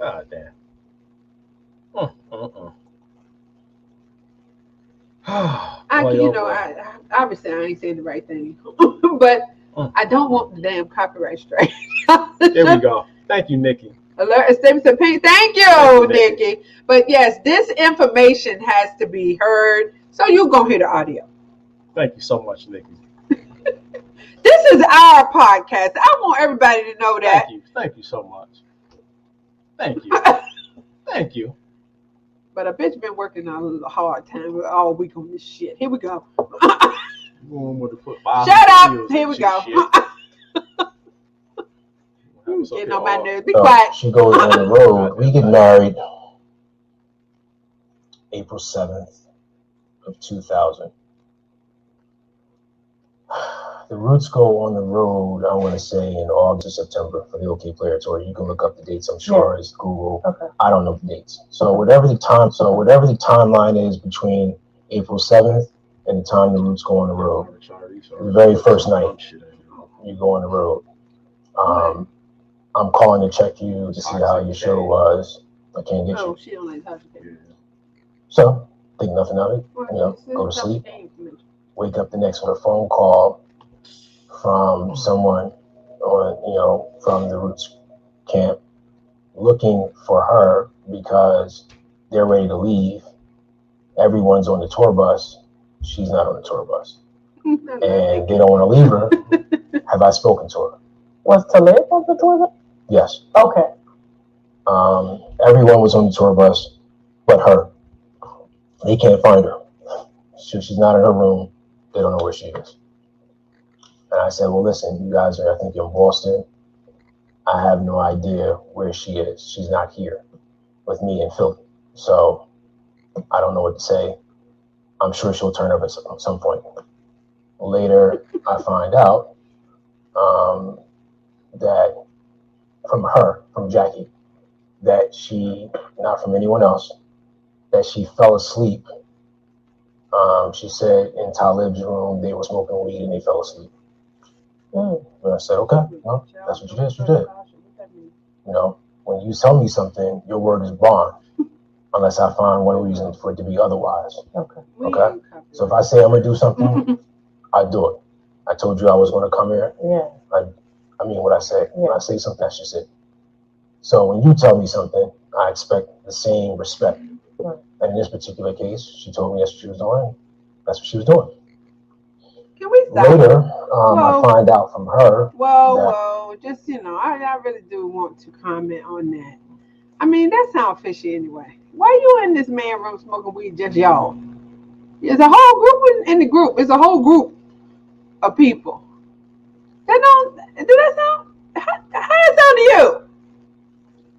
Ah, damn. Obviously I ain't saying the right thing, but I don't want the damn copyright strike. There we go. Thank you, Nikki. Alert statements of opinion. Thank you, Nikki. But yes, this information has to be heard, so you're gonna hear the audio. Thank you so much, Nikki. This is our podcast. I want everybody to know that. Thank you so much. Thank you. Thank you. But a bitch been working a hard time all week on this shit. Here we go. Shut up. Here we go. Getting on my nerves. Be quiet. She goes on the road. We get married April 7th of 2000. The Roots go on the road, I want to say, in August or September for the OK Player Tour. You can look up the dates, I'm sure. It's Google. Okay. I don't know the dates. So whatever the timeline is between April 7th and the time the Roots go on the road, the very first night you go on the road, I'm calling to check you to see how your show was. I can't get you. She don't like Tasha. So, think nothing of it. Go to sleep. Wake up the next with a phone call from someone from the Roots camp looking for her because they're ready to leave. Everyone's on the tour bus. She's not on the tour bus. And they don't want to leave her. Have I spoken to her? Was Talib on the tour bus? Yes. Okay. Everyone was on the tour bus but her. They can't find her. She's not in her room. They don't know where she is. And I said, well, listen, you guys I think you're in Boston. I have no idea where she is. She's not here with me in Philly. So I don't know what to say. I'm sure she'll turn up at some point. Later, I find out that from Jackie, that she, not from anyone else, that she fell asleep. She said in Talib's room, they were smoking weed and they fell asleep. And I said, okay, well, that's what you did. When you tell me something, your word is bond, unless I find one reason for it to be otherwise. Okay? So if I say I'm going to do something, I do it. I told you I was going to come here. Yeah. I mean what I say. When I say something, that's just it. So when you tell me something, I expect the same respect. Right. And in this particular case, she told me that's what she was doing. That's what she was doing. Can we stop? Later, I find out from her. Just, I really do want to comment on that. I mean, that sounds fishy anyway. Why are you in this man room smoking weed, just y'all? There's a whole group in the group. It's a whole group of people. Do that sound? How does that sound to you?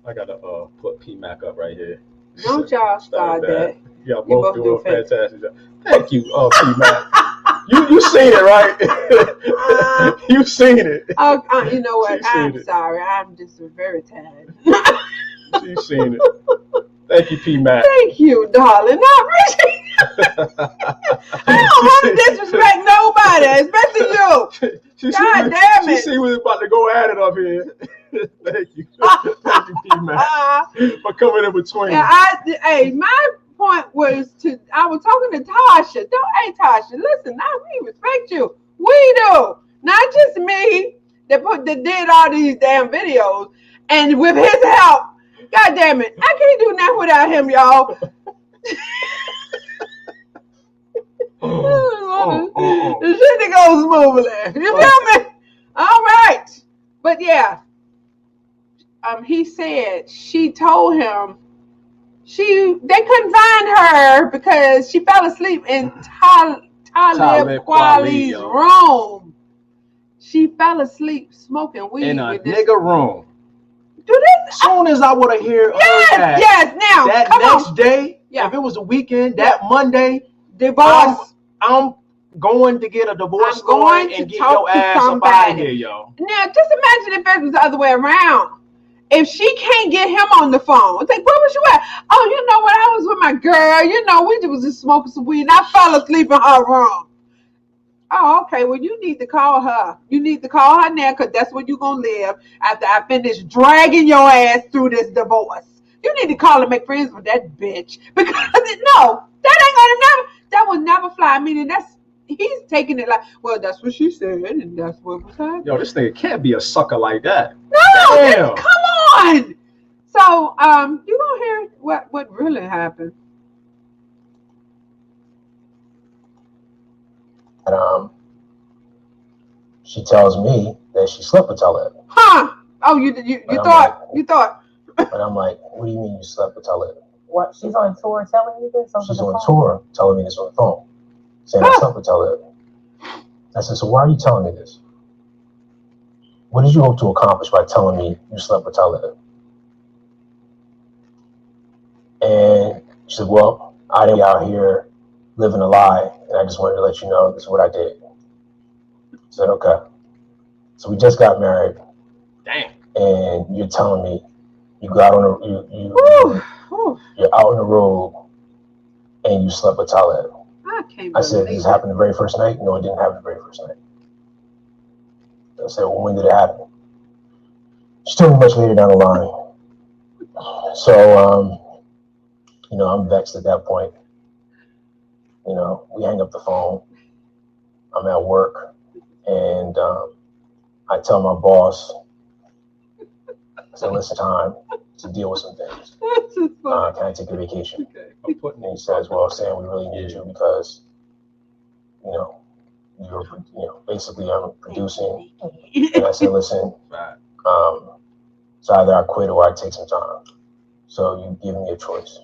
I got to put PMAC up right here. Don't y'all start that. Y'all both doing a fantastic job. Thank you, PMAC. You seen it, right? You seen it. You know what? I'm sorry. I'm just very tired. She's seen it. Thank you, PMAC. Thank you, darling. I appreciate it. I don't want to disrespect nobody, especially you. God damn it. She see we're about to go at it up here. Thank you. Thank you, PMAC, for coming in between. My point was I was talking to Tasha. Hey, Tasha, listen, now we respect you. We do. Not just me that did all these damn videos. And with his help, God damn it, I can't do nothing without him, y'all. The shit that goes smoothly. You feel me? All right. But yeah. He said she told him they couldn't find her because she fell asleep in Talib Kweli's room. She fell asleep smoking weed in a nigga room. As soon as I would have heard that. Yes. Now that next day, if it was a weekend, that Monday, divorce. I'm going to get a divorce lawyer and get your ass up out of here, yo. Now, just imagine if it was the other way around. If she can't get him on the phone, it's like, where was you at? Oh, you know what? I was with my girl. We was just smoking some weed and I fell asleep in her room. Oh, okay. Well, you need to call her. You need to call her now because that's where you're going to live after I finish dragging your ass through this divorce. You need to call and make friends with that bitch because that that would never fly. I mean, he's taking it like, well, that's what she said, and that's what was happening. Yo, this nigga can't be a sucker like that. No, come on. So, you gonna hear what really happened. And she tells me that she slept with Talib. Huh? Oh, you thought. But I'm like, what do you mean you slept with Talib? What? She's on tour telling you this? She's on tour telling me this on the phone, saying I slept with Talib. I said, so why are you telling me this? What did you hope to accomplish by telling me you slept with Talib? And she said, well, I didn't be out here living a lie, and I just wanted to let you know this is what I did. I said, okay. So we just got married. Damn. And you're telling me you got on you're out on the road and you slept with Talib. I said, did this happen the very first night? No, it didn't happen the very first night. I said, well, when did it happen? She told me much later down the line. So, I'm vexed at that point. We hang up the phone. I'm at work, and I tell my boss, I said, listen, time to deal with some things. Can I take a vacation? And he says, well, Sam, we really need you because, you're, basically I'm producing. And I said, listen, so either I quit or I take some time. So you give me a choice.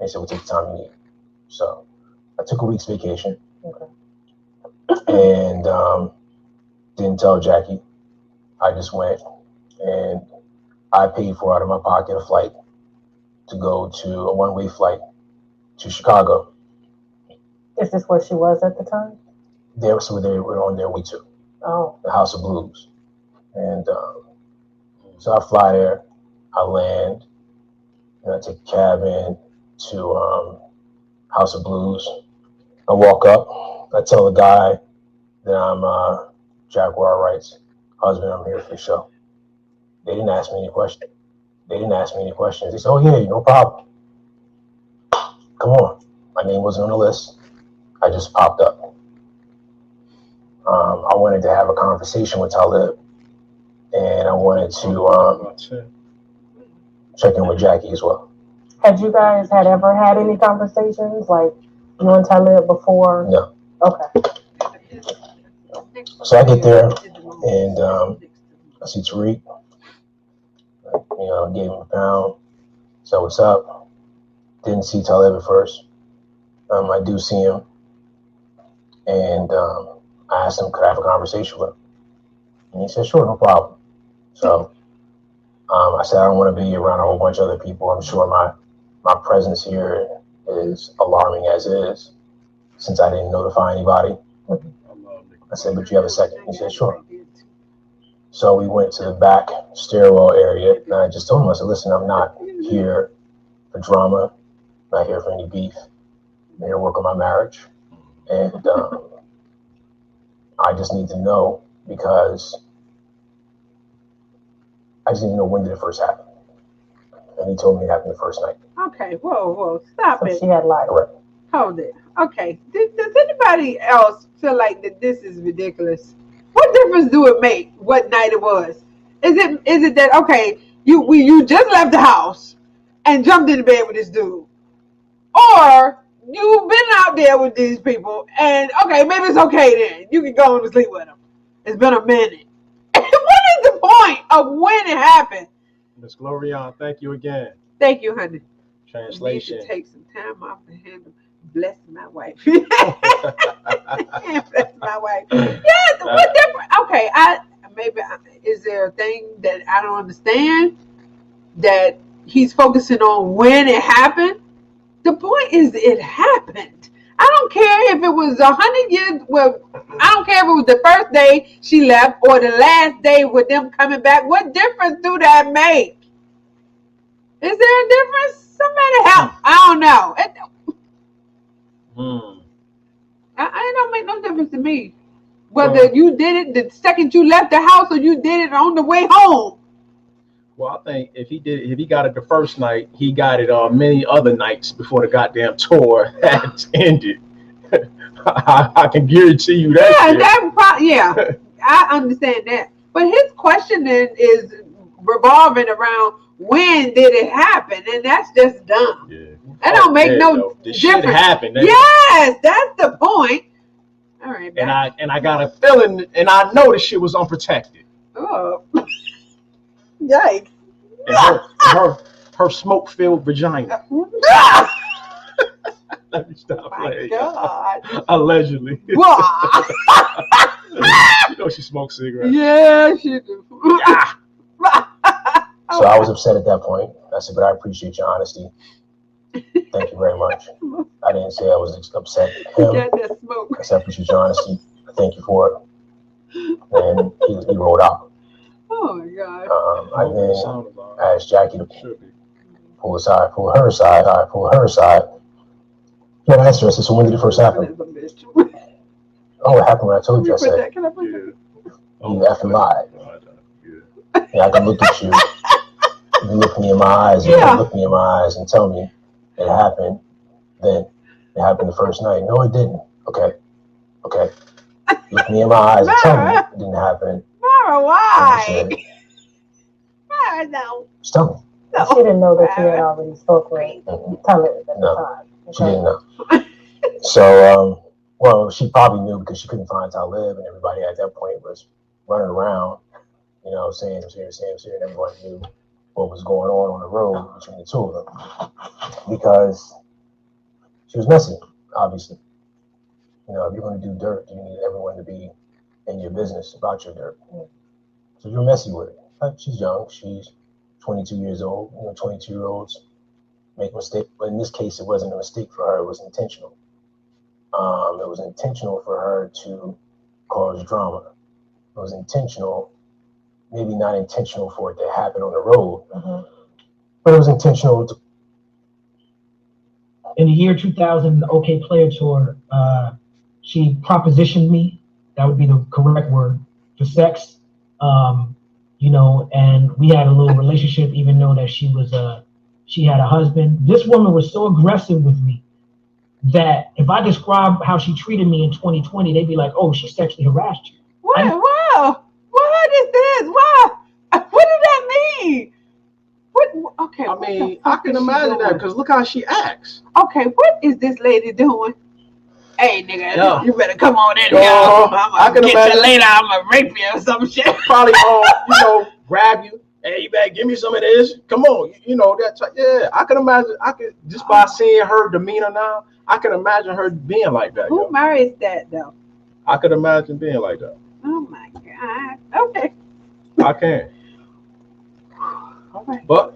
And he said, we'll take the time you need. So I took a week's vacation. Okay. And didn't tell Jackie. I just went and I paid for out of my pocket a flight to go to a one-way flight to Chicago. Is this where she was at the time? So they were on their way to the House of Blues. And so I fly there, I land, and I take a cab in to House of Blues. I walk up, I tell the guy that I'm Jaguar Wright's husband, I'm here for the show. They didn't ask me any questions. They said, oh yeah, no problem. Come on. My name wasn't on the list. I just popped up. I wanted to have a conversation with Talib, and I wanted to check in with Jackie as well. Had you guys ever had any conversations, like you and Talib before? No. Okay. So I get there, and I see Tariq. Gave him a pound. So what's up? Didn't see Talib at first. I do see him, and I asked him, could I have a conversation with him? And he said, sure, no problem. So I said, I don't want to be around a whole bunch of other people. I'm sure my presence here is alarming as it is, since I didn't notify anybody. I said, but you have a second? He said, sure. So we went to the back stairwell area, and I just told him, I said, listen, I'm not here for drama, I'm not here for any beef. I'm here to work on my marriage. And I just need to know, because I just need to know, when did it first happen? And he told me it happened the first night. Okay, whoa, stop it. She had lied. Correct. Hold it. Okay, does anybody else feel like that this is ridiculous? What difference do it make what night it was? Is it that, okay, you just left the house and jumped into bed with this dude, or you've been out there with these people and okay, maybe it's okay then you can go and sleep with them. It's been a minute. What is the point of when it happened? Miss Glorion, thank you again. Thank you, honey. Translation. You need to take some time off and handle. Bless my wife. Bless my wife. Yes, what different? Okay, is there a thing that I don't understand that he's focusing on when it happened? The point is, it happened. I don't care if it was 100 years. Well, I don't care if it was the first day she left or the last day with them coming back. What difference do that make? Is there a difference? Somebody help. I don't know. It don't make no difference to me. Whether you did it the second you left the house or you did it on the way home. Well, I think if he got it the first night, he got it many other nights before the goddamn tour had ended. I can guarantee you that. Yeah, I understand that. But his questioning is revolving around when did it happen, and that's just dumb. Yeah. That don't make no the difference. Shit happened. Yes, that's the point. All right. And I got a feeling, and I know this shit was unprotected. Oh, yikes! And her smoke-filled vagina. Let me stop playing. God. Allegedly. You know she smokes cigarettes. Yeah, she do. So I was upset at that point. I said, but I appreciate your honesty. Thank you very much. I didn't say I was upset at him. I said, I appreciate your honesty. Thank you for it. And he rolled out. Oh my God. I then asked Jackie to pull her aside. I pulled her aside. Yeah, I asked her, I said, so when did it first happen? Oh, it happened when I told you. I said, you effing lied. Yeah, I can look at you. You can look me in my eyes and look me in my eyes and tell me it happened. Then it happened the first night. No, it didn't. Okay. Look me in my eyes and tell me it didn't happen. Mara, why? Mara, no. Just tell me. No. She didn't know that you had already spoke with Talib at the time. She didn't know. So, well, she probably knew because she couldn't find Talib, and everybody at that point was running around, saying, and everyone knew what was going on the road between the two of them because she was messy, obviously. If you're going to do dirt, you need everyone to be in your business about your dirt. So you're messy with it. She's young. She's 22 years old. 22-year-olds make mistakes. But in this case, it wasn't a mistake for her. It was intentional. It was intentional for her to cause drama. It was intentional, maybe not intentional for it to happen on the road, but it was intentional to. In the year 2000, the OK Player Tour, she propositioned me. That would be the correct word for sex. And we had a little relationship, even though that she had a husband. This woman was so aggressive with me that if I describe how she treated me in 2020, they'd be like, "Oh, she sexually harassed you." Wow. What is this? Wow. What does that mean? What? Okay. I mean, I can imagine that because look how she acts. Okay, what is this lady doing? Hey, nigga, you better come on in here. I can imagine you later. I'm gonna rape you or some shit. Probably, grab you. Hey, you better give me some of this. Come on, yeah. I can imagine. Just by seeing her demeanor now, I can imagine her being like that. Who marries that though? I could imagine being like that. Oh my God. Okay. I can. All right. But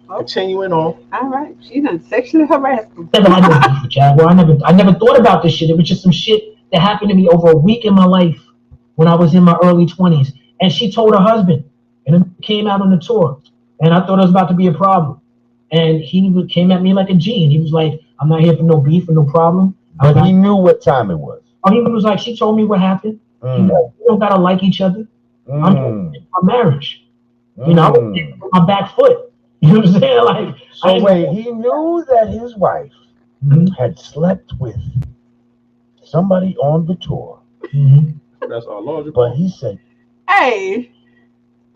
continuing on. All right. She done sexually harassed me. Never had no beef with Jaguar. I never thought about this shit. It was just some shit that happened to me over a week in my life when I was in my early 20s. And she told her husband, and it came out on the tour. And I thought it was about to be a problem. And he came at me like a G. And he was like, I'm not here for no beef or no problem. But he knew what time it was. He was like, she told me what happened. We don't gotta like each other. I'm in my marriage. I was on my back foot. You know what I'm saying? Like, so wait, he knew that his wife had slept with somebody on the tour. That's our Lord. But he said, "Hey,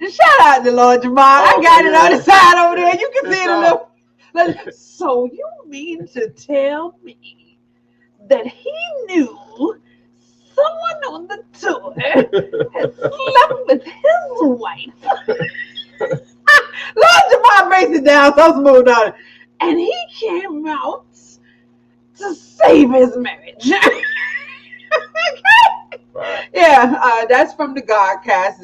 just shout out to Lord Jamal. I got it on the side over there. You can see it a little." So you mean to tell me that he knew someone on the tour had slept with his wife? Lord Jamal breaks it down so smooth on it. And he came out to save his marriage. Okay. Yeah, that's from the Godcast.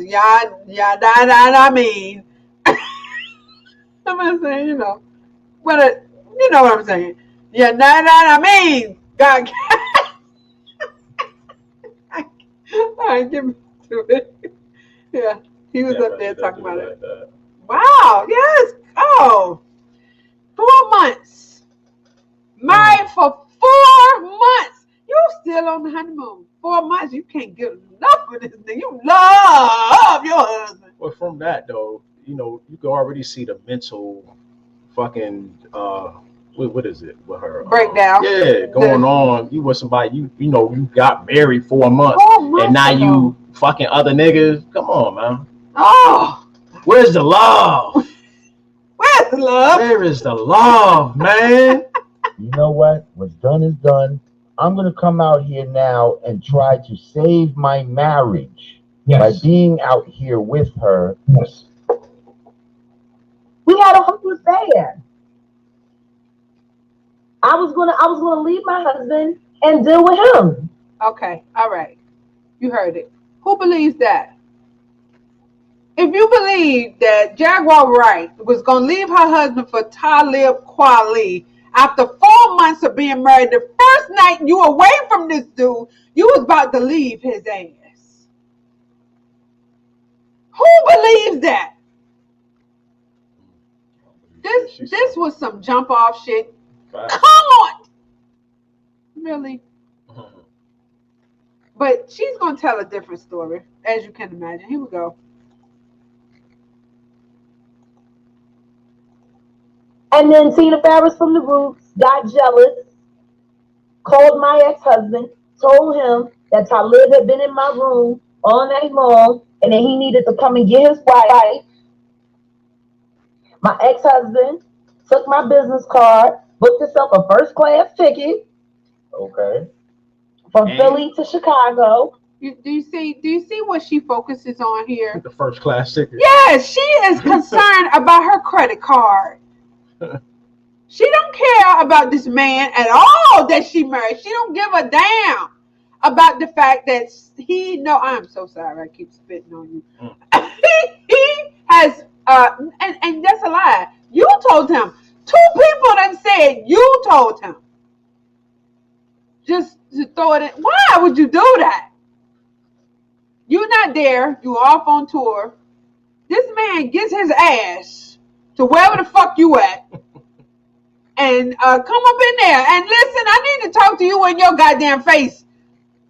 I mean. I'm not saying, but you know what I'm saying. Yeah, I mean, Godcast. All right, give me to it. Yeah, he was up there talking about it. Wow, yes. Oh, 4 months. Married for 4 months. You still on the honeymoon. 4 months. You can't get enough of this thing. You love your husband. Well, from that, though, you can already see the mental fucking what is it with her breakdown? Yeah, going on. You with somebody you know you got married 4 months, and now ago. you fucking other niggas. Come on, man. Oh, where's the love? Where's the love? Where is the love, man? You know what? What's done is done. I'm gonna come out here now and try to save my marriage by being out here with her. Yes. We had a hopeless bad. I was gonna leave my husband and deal with him. Okay, all right. You heard it. Who believes that? If you believe that Jaguar Wright was gonna leave her husband for Talib Kweli after 4 months of being married, the first night you away from this dude, you was about to leave his ass. Who believes that? This was some jump off shit. Come on. Really? But she's going to tell a different story, as you can imagine. Here we go. And then Tina Farris from the Roots got jealous, called my ex-husband, told him that Talib had been in my room all night long and that he needed to come and get his wife. My ex-husband took my business card, booked himself a first-class ticket. Okay. From Philly to Chicago. Do you see what she focuses on here? The first class ticket. Yes, she is concerned about her credit card. She don't care about this man at all that she married. She don't give a damn about the fact that I'm so sorry, I keep spitting on you. he has and that's a lie. You told him. 2 people done said you told him. Just to throw it in. Why would you do that? You're not there. You're off on tour. This man gets his ass to wherever the fuck you at. And come up in there. And listen, I need to talk to you in your goddamn face.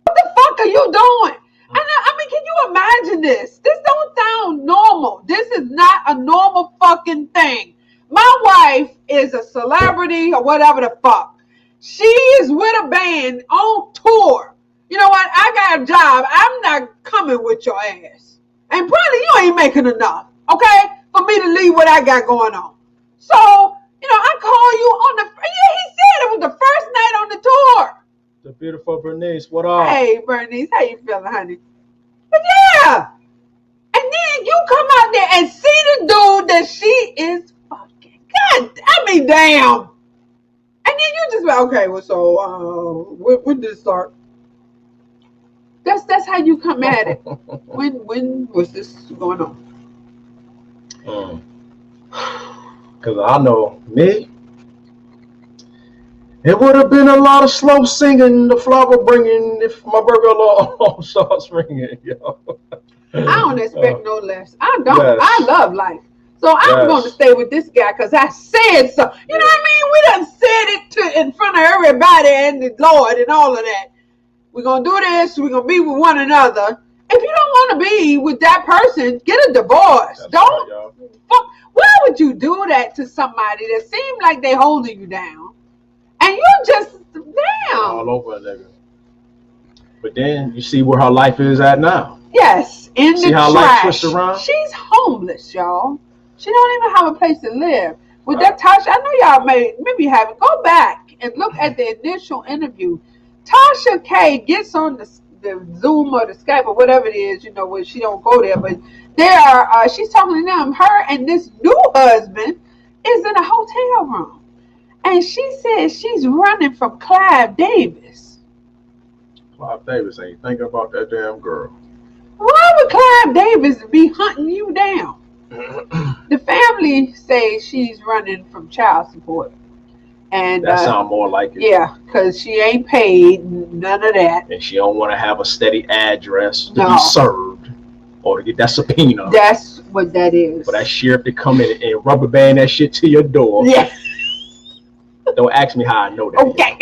What the fuck are you doing? And I mean, can you imagine this? This don't sound normal. This is not a normal fucking thing. My wife is a celebrity or whatever the fuck. She is with a band on tour. You know what? I got a job. I'm not coming with your ass. And probably you ain't making enough, okay, for me to leave what I got going on. So, I call you on he said it was the first night on the tour. The beautiful Bernice, what up? Hey, Bernice, how you feeling, honey? But yeah. And then you come out there and see the dude that she is fucking. God, I mean, damn. And then you just like, okay, well, so when did it start? That's how you come at it. When was this going on? Because I know me, it would have been a lot of slow singing, the flower bringing, if my burger alarm starts ringing, yo. I don't expect no less. I don't. Yes. I love life. So I'm going to stay with this guy because I said so. You know what I mean? We done said it in front of everybody and the Lord and all of that. We're going to do this. We're going to be with one another. If you don't want to be with that person, get a divorce. That's don't. Right, fuck. Why would you do that to somebody that seems like they holding you down? And you just, damn. All over a nigga. But then you see where her life is at now. Yes, in see the how trash. Life twists around? She's homeless, y'all. She don't even have a place to live. With that Tasha, I know y'all maybe haven't. Go back and look at the initial interview. Tasha K gets on the Zoom or the Skype or whatever it is, where she don't go there, but she's talking to them. Her and this new husband is in a hotel room. And she says she's running from Clive Davis. Clive Davis ain't thinking about that damn girl. Why would Clive Davis be hunting you down? The family says she's running from child support. And that sounds more like it. Yeah, because she ain't paid none of that. And she don't want to have a steady address to be served or to get that subpoena. That's what that is. For that sheriff to come in and rubber band that shit to your door. Yeah. Don't ask me how I know that. Okay.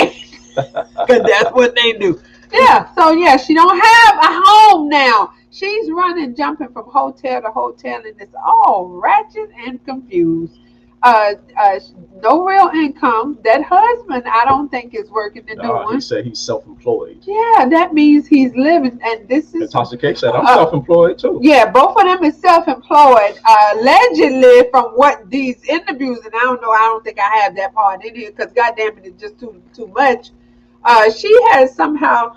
Because that's what they do. Yeah. So, she don't have a home now. She's running, jumping from hotel to hotel, and it's all ratchet and confused. No real income. That husband, I don't think is working the new one. He said he's self-employed. Yeah, that means he's living, and this is. And Tasha K said I'm self-employed too. Yeah, both of them is self-employed. Allegedly, from what these interviews, and I don't think I have that part in here because goddamn it, it's just too much. She has somehow,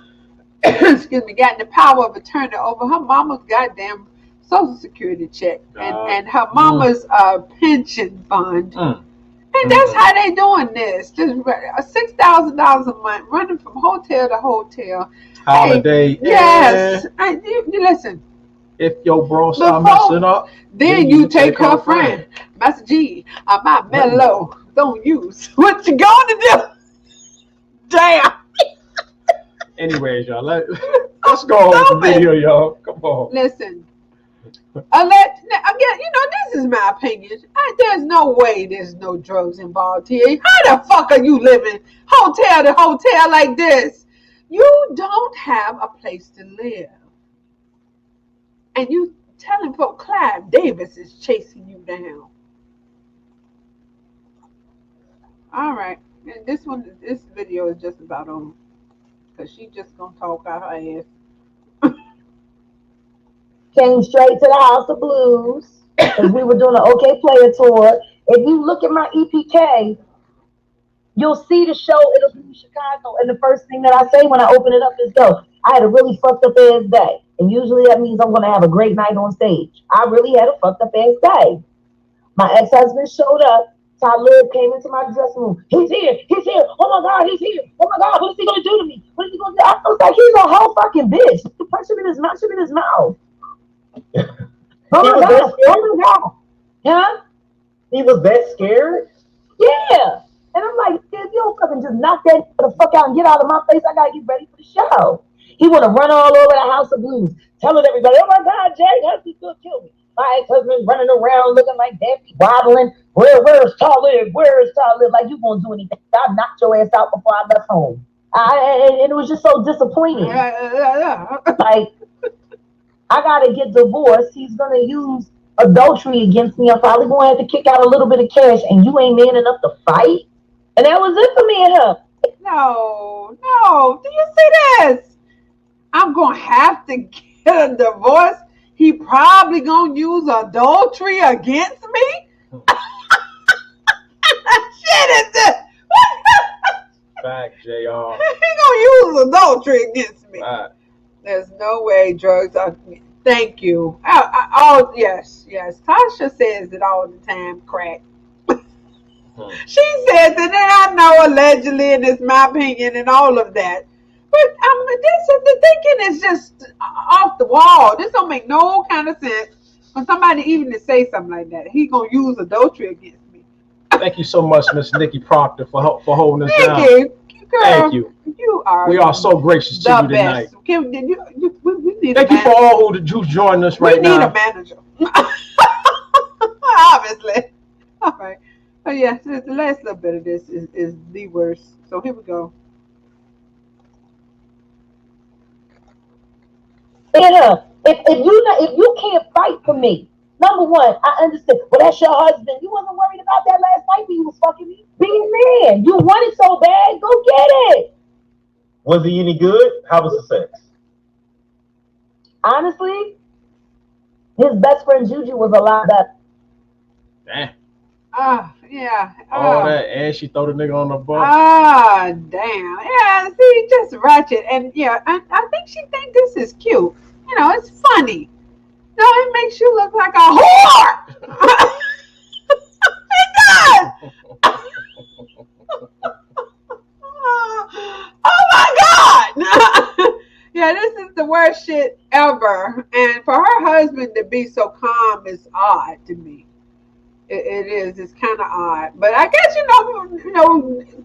excuse me, gotten the power of attorney over her mama's goddamn Social Security check and her mama's pension fund. And that's how they doing this. Just $6,000 a month, running from hotel to hotel. Holiday. Hey, yes. You listen. If your bro start messing up, then you take her friend. Master G, my mellow. Don't use. What you gonna do? Damn. Anyways, y'all, let's go on with the video, y'all. Come on. Listen. Again, this is my opinion. There's no way there's no drugs involved here. How the fuck are you living hotel to hotel like this? You don't have a place to live. And you telling folks Clive Davis is chasing you down. All right. And this video is just about on. Because she just gonna talk out her ass. Came straight to the House of Blues because we were doing an OK Player tour. If you look at my EPK, you'll see the show. It'll be in Chicago. And the first thing that I say when I open it up is, yo, I had a really fucked up ass day. And usually that means I'm going to have a great night on stage. I really had a fucked up ass day. My ex-husband showed up. Talib came into my dressing room. He's here. He's here. Oh, my God, he's here. Oh, my God, what is he going to do to me? What is he going to do? I was like, he's a whole fucking bitch. Punch him in his mouth. Punch him in his mouth. Oh my God! Oh my God! Huh? He was that scared? Yeah. And I'm like, if you don't fucking just knock that the fuck out and get out of my face, I gotta get ready for the show. He wanna run all over the House of Blues, telling everybody, oh my God, Jay, husband's gonna kill me. My ex-husband's running around looking like Daffy, wobbling. Where's Talib? Where is Talib? Like, you gonna do anything? I knocked your ass out before I left home. And it was just so disappointing. Like, I gotta get divorced. He's gonna use adultery against me. I'm probably gonna have to kick out a little bit of cash, and you ain't man enough to fight. And that was it for me and her. No. Do you see this? I'm gonna have to get a divorce. He probably gonna use adultery against me. Shit is this? Fact, JR. He gonna use adultery against me. Right. There's no way drugs are. Thank you. Yes. Tasha says it all the time. Crack. She says it, and I know allegedly, and it's my opinion, and all of that. But the thinking is just off the wall. This don't make no kind of sense for somebody even to say something like that. He gonna use adultery against me. Thank you so much, Miss Nikki Proctor, for holding us down. Girl, thank you. We are so gracious to you tonight. We need thank you for all who joined us right now. We need a manager. Obviously. All right. Oh yeah, the last little bit of this is the worst. So here we go. If you can't fight for me, number one, I understand. Well, that's your husband. You wasn't worried about that last night when you was fucking me. Be a man. You want it so bad, go get it. Was he any good? How was the sex? Honestly, his best friend Juju was a lot better. Damn. Yeah. All that, and she throw the nigga on the bus. Damn. Yeah, see, just ratchet. And yeah, I think she think this is cute. It's funny. No, it makes you look like a whore. It does. Oh my God. Yeah, this is the worst shit ever. And for her husband to be so calm is odd to me. It is. It's kind of odd. But I guess,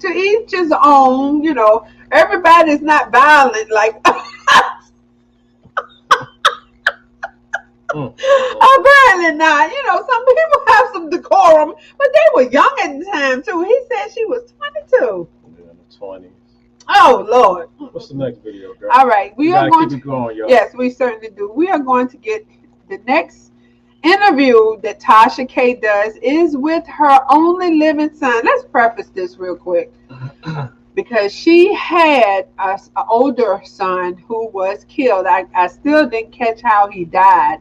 to each his own, everybody's not violent like apparently not. Some people have some decorum, but they were young at the time too. He said she was 22. In the 20s. Oh Lord. What's the next video, girl? All right, we are going to keep it going, y'all. Yes, we certainly do. We are going to get the next interview that Tasha K does is with her only living son. Let's preface this real quick. Because she had an older son who was killed. I still didn't catch how he died.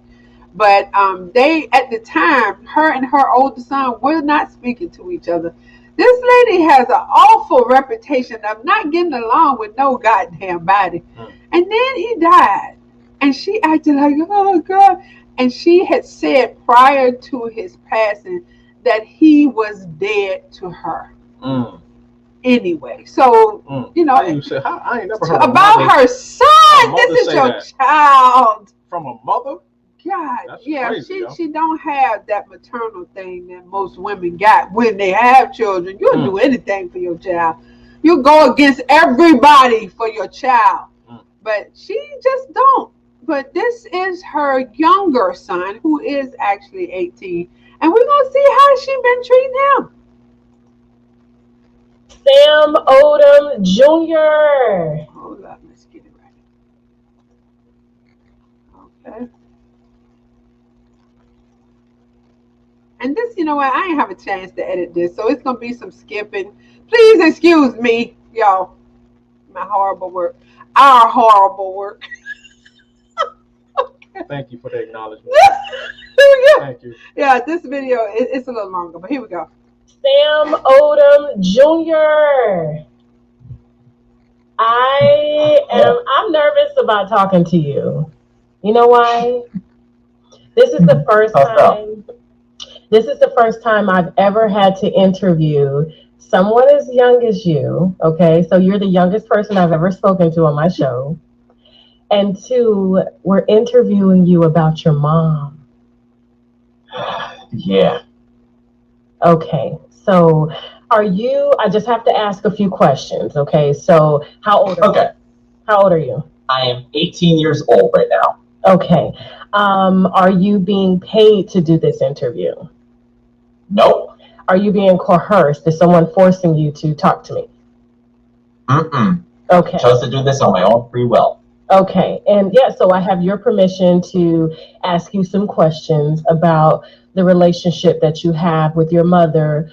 But they, at the time, her and her older son were not speaking to each other. This lady has an awful reputation of not getting along with no goddamn body. And then he died. And she acted like, oh, God. And she had said prior to his passing that he was dead to her. Anyway, so, you know, I ain't never heard about her son. This is your child. From a mother? God, that's yeah, crazy, she don't have that maternal thing that most women got when they have children. You'll do anything for your child. You go against everybody for your child, but she just don't. But this is her younger son, who is actually 18, and we're gonna see how she been treating him. Sam Odom Jr. Hold up, let's get it right. Okay. And this, you know what, I ain't have a chance to edit this, so it's going to be some skipping. Please excuse me, y'all. My horrible work. Our horrible work. Thank you for the acknowledgement. Thank you. Yeah, this video, it's a little longer, but here we go. Sam Odom Jr. I'm nervous about talking to you. You know why? This is the first time. This is the first time I've ever had to interview someone as young as you. Okay, so you're the youngest person I've ever spoken to on my show. And two, we're interviewing you about your mom. Yeah. Okay, so I just have to ask a few questions, okay? So how old are you? How old are you? I am 18 years old right now. Okay. Are you being paid to do this interview? Nope. Are you being coerced? Is someone forcing you to talk to me? Okay. I chose to do this on my own free will. Okay. And yeah, so I have your permission to ask you some questions about the relationship that you have with your mother,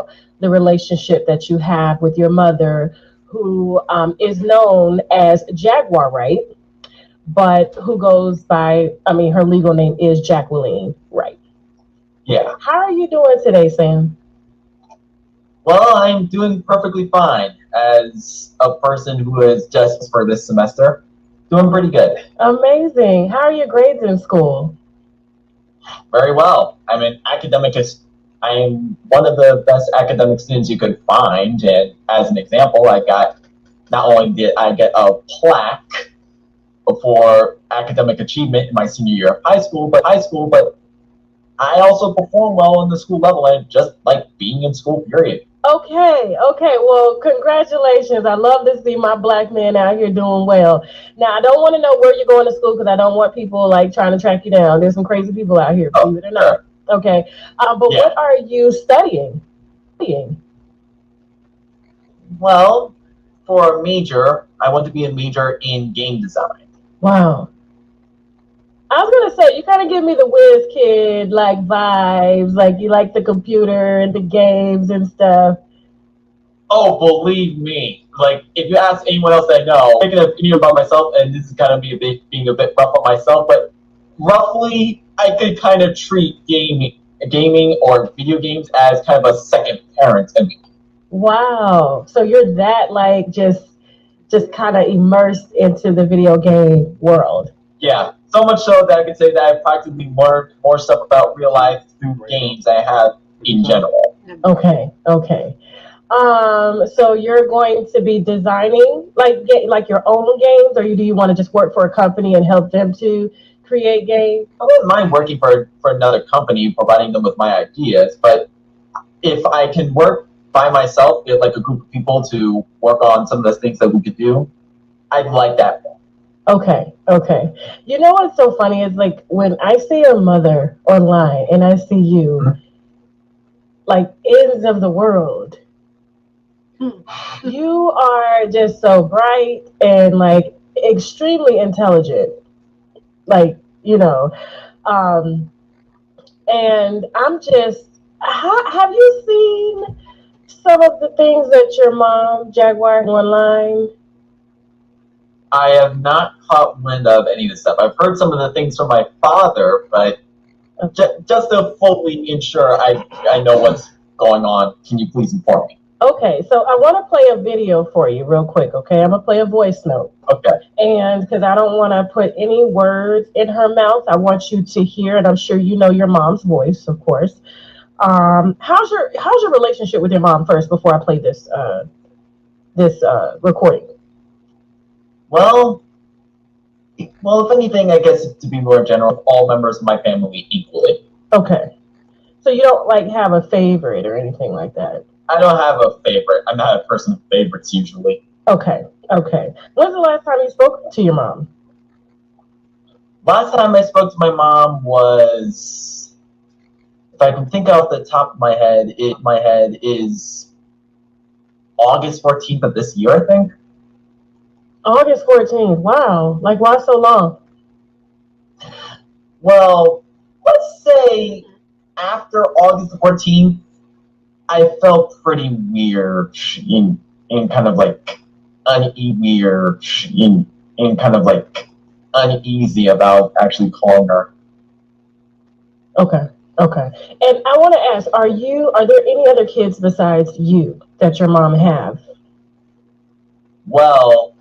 who is known as Jaguar Wright, but who goes by, her legal name is Jacqueline Wright. Yeah. How are you doing today, Sam? Well, I'm doing perfectly fine as a person who is just for this semester. Doing pretty good. Amazing. How are your grades in school? Very well. I'm an academicist. I am one of the best academic students you could find. And as an example, not only did I get a plaque for academic achievement in my senior year of high school, but I also perform well on the school level and just like being in school, period. Okay. Well, congratulations. I love to see my black man out here doing well. Now, I don't want to know where you're going to school because I don't want people like trying to track you down. There's some crazy people out here, believe it or not. Okay. But yeah. What are you studying? Well, for a major, I want to be a major in game design. Wow. I was going to say, you kind of give me the whiz kid like vibes, like you like the computer and the games and stuff. Oh, believe me. Like, if you ask anyone else that I know, thinking of opinion about myself, and this is kind of being a bit rough on myself, but roughly, I could kind of treat gaming or video games as kind of a second parent to me. Wow. So you're that, like, just kind of immersed into the video game world. Yeah. So much so that I could say that I've practically learned more stuff about real life through games than I have in general. Okay. So you're going to be designing like your own games, or do you want to just work for a company and help them to create games? I wouldn't mind working for another company, providing them with my ideas, but if I can work by myself, get like a group of people to work on some of the things that we could do, I'd like that. Okay. You know what's so funny is like when I see your mother online and I see you, like ends of the world. You are just so bright and like extremely intelligent. Like, And I'm just, have you seen some of the things that your mom, Jaguar, online? I have not caught wind of any of this stuff. I've heard some of the things from my father, but just to fully ensure I know what's going on, can you please inform me? Okay, so I want to play a video for you real quick, okay? I'm going to play a voice note. Okay. And because I don't want to put any words in her mouth, I want you to hear, and I'm sure you know your mom's voice, of course. How's your relationship with your mom first before I play this recording? Well, if anything, I guess to be more general, all members of my family equally. Okay. So you don't like have a favorite or anything like that? I don't have a favorite. I'm not a person of favorites usually. Okay. When's the last time you spoke to your mom? Last time I spoke to my mom was, if I can think off the top of my head, is August 14th of this year, I think. August 14th. Wow. Like, why so long? Well, let's say after August 14th, I felt pretty weird in kind of like uneasy about actually calling her. Okay. And I want to ask, are there any other kids besides you that your mom have? Well,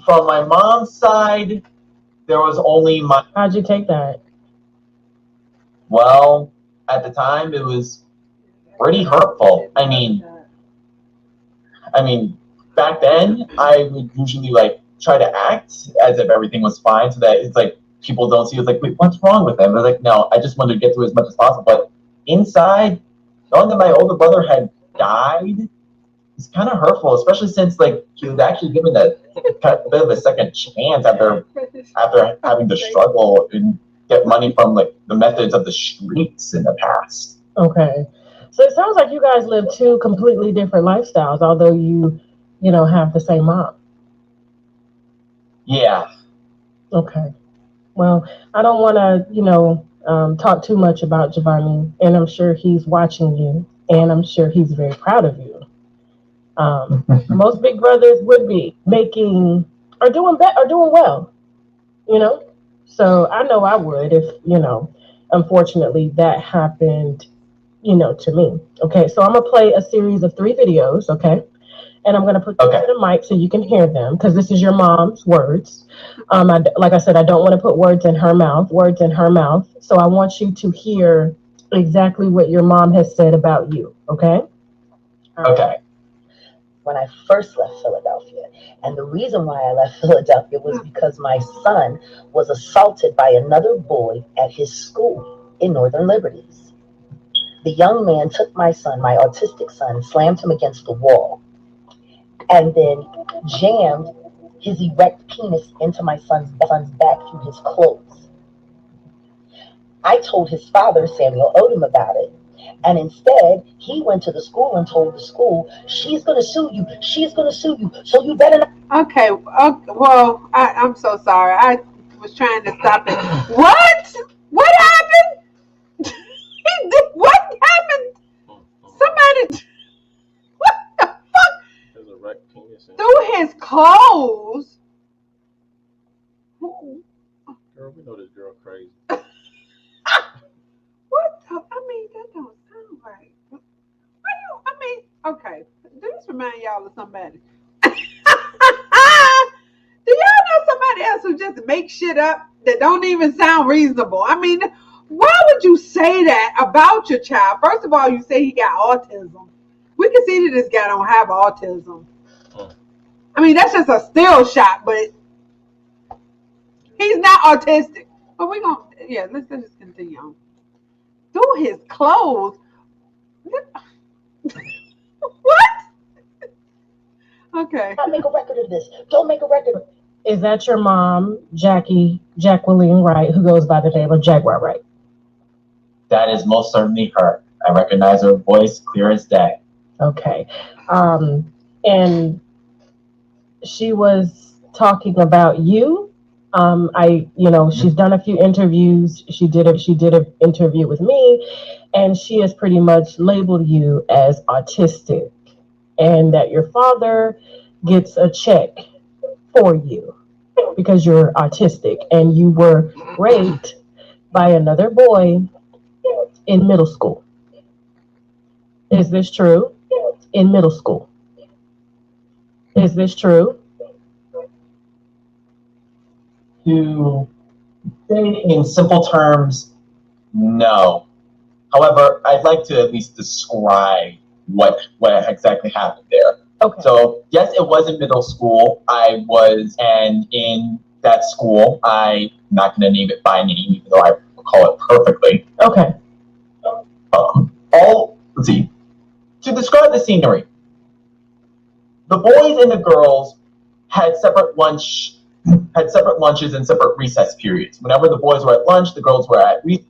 from my mom's side, there was only my... How'd you take that? Well, at the time, it was pretty hurtful. I mean, back then, I would usually like try to act as if everything was fine, so that it's like people don't see it's like, wait, what's wrong with them? They're like, no, I just wanted to get through as much as possible. But inside, knowing that my older brother had died, it's kind of hurtful, especially since like he was actually given a bit of a second chance after having to struggle and get money from like the methods of the streets in the past. Okay, so it sounds like you guys live two completely different lifestyles, although you have the same mom. Yeah. Okay. Well, I don't want to talk too much about Giovanni, and I'm sure he's watching you, and I'm sure he's very proud of you. Most big brothers would be doing well, So I know I would if unfortunately that happened, to me. Okay, so I'm gonna play a series of 3 videos. Okay, and I'm gonna put them to the mic so you can hear them because this is your mom's words. Like I said, I don't want to put words in her mouth. So I want you to hear exactly what your mom has said about you. Okay. Okay. When I first left Philadelphia. And the reason why I left Philadelphia was because my son was assaulted by another boy at his school in Northern Liberties. The young man took my son, my autistic son, slammed him against the wall, and then jammed his erect penis into my son's back through his clothes. I told his father, Samuel Odom, about it. And instead, he went to the school and told the school, she's going to sue you. So you better not. Okay. Well, I'm so sorry. I was trying to stop it. What? What happened? What happened? Somebody. What the fuck? There's a wreck penis through his clothes. Girl, we know this girl crazy. What? I mean, that don't sound right. Okay. This remind y'all of somebody. Do y'all know somebody else who just makes shit up that don't even sound reasonable? I mean, why would you say that about your child? First of all, you say he got autism. We can see that this guy don't have autism. I mean, that's just a still shot, but he's not autistic. But let's just continue on. Through his clothes. What? Okay. Don't make a record of this. Don't make a record. Is that your mom, Jacqueline Wright, who goes by the name of Jaguar Wright? That is most certainly her. I recognize her voice clear as day. Okay. And she was talking about you She's done a few interviews. She did an interview with me, and she has pretty much labeled you as autistic, and that your father gets a check for you because you're autistic, and you were raped by another boy in middle school. Is this true? In middle school. Is this true? To say in simple terms, no. However, I'd like to at least describe what exactly happened there. Okay. So, yes, it was in middle school. And in that school, I'm not going to name it by name, even though I recall it perfectly. Okay. Let's see. To describe the scenery, the boys and the girls had separate lunches and separate recess periods. Whenever the boys were at lunch, the girls were at recess.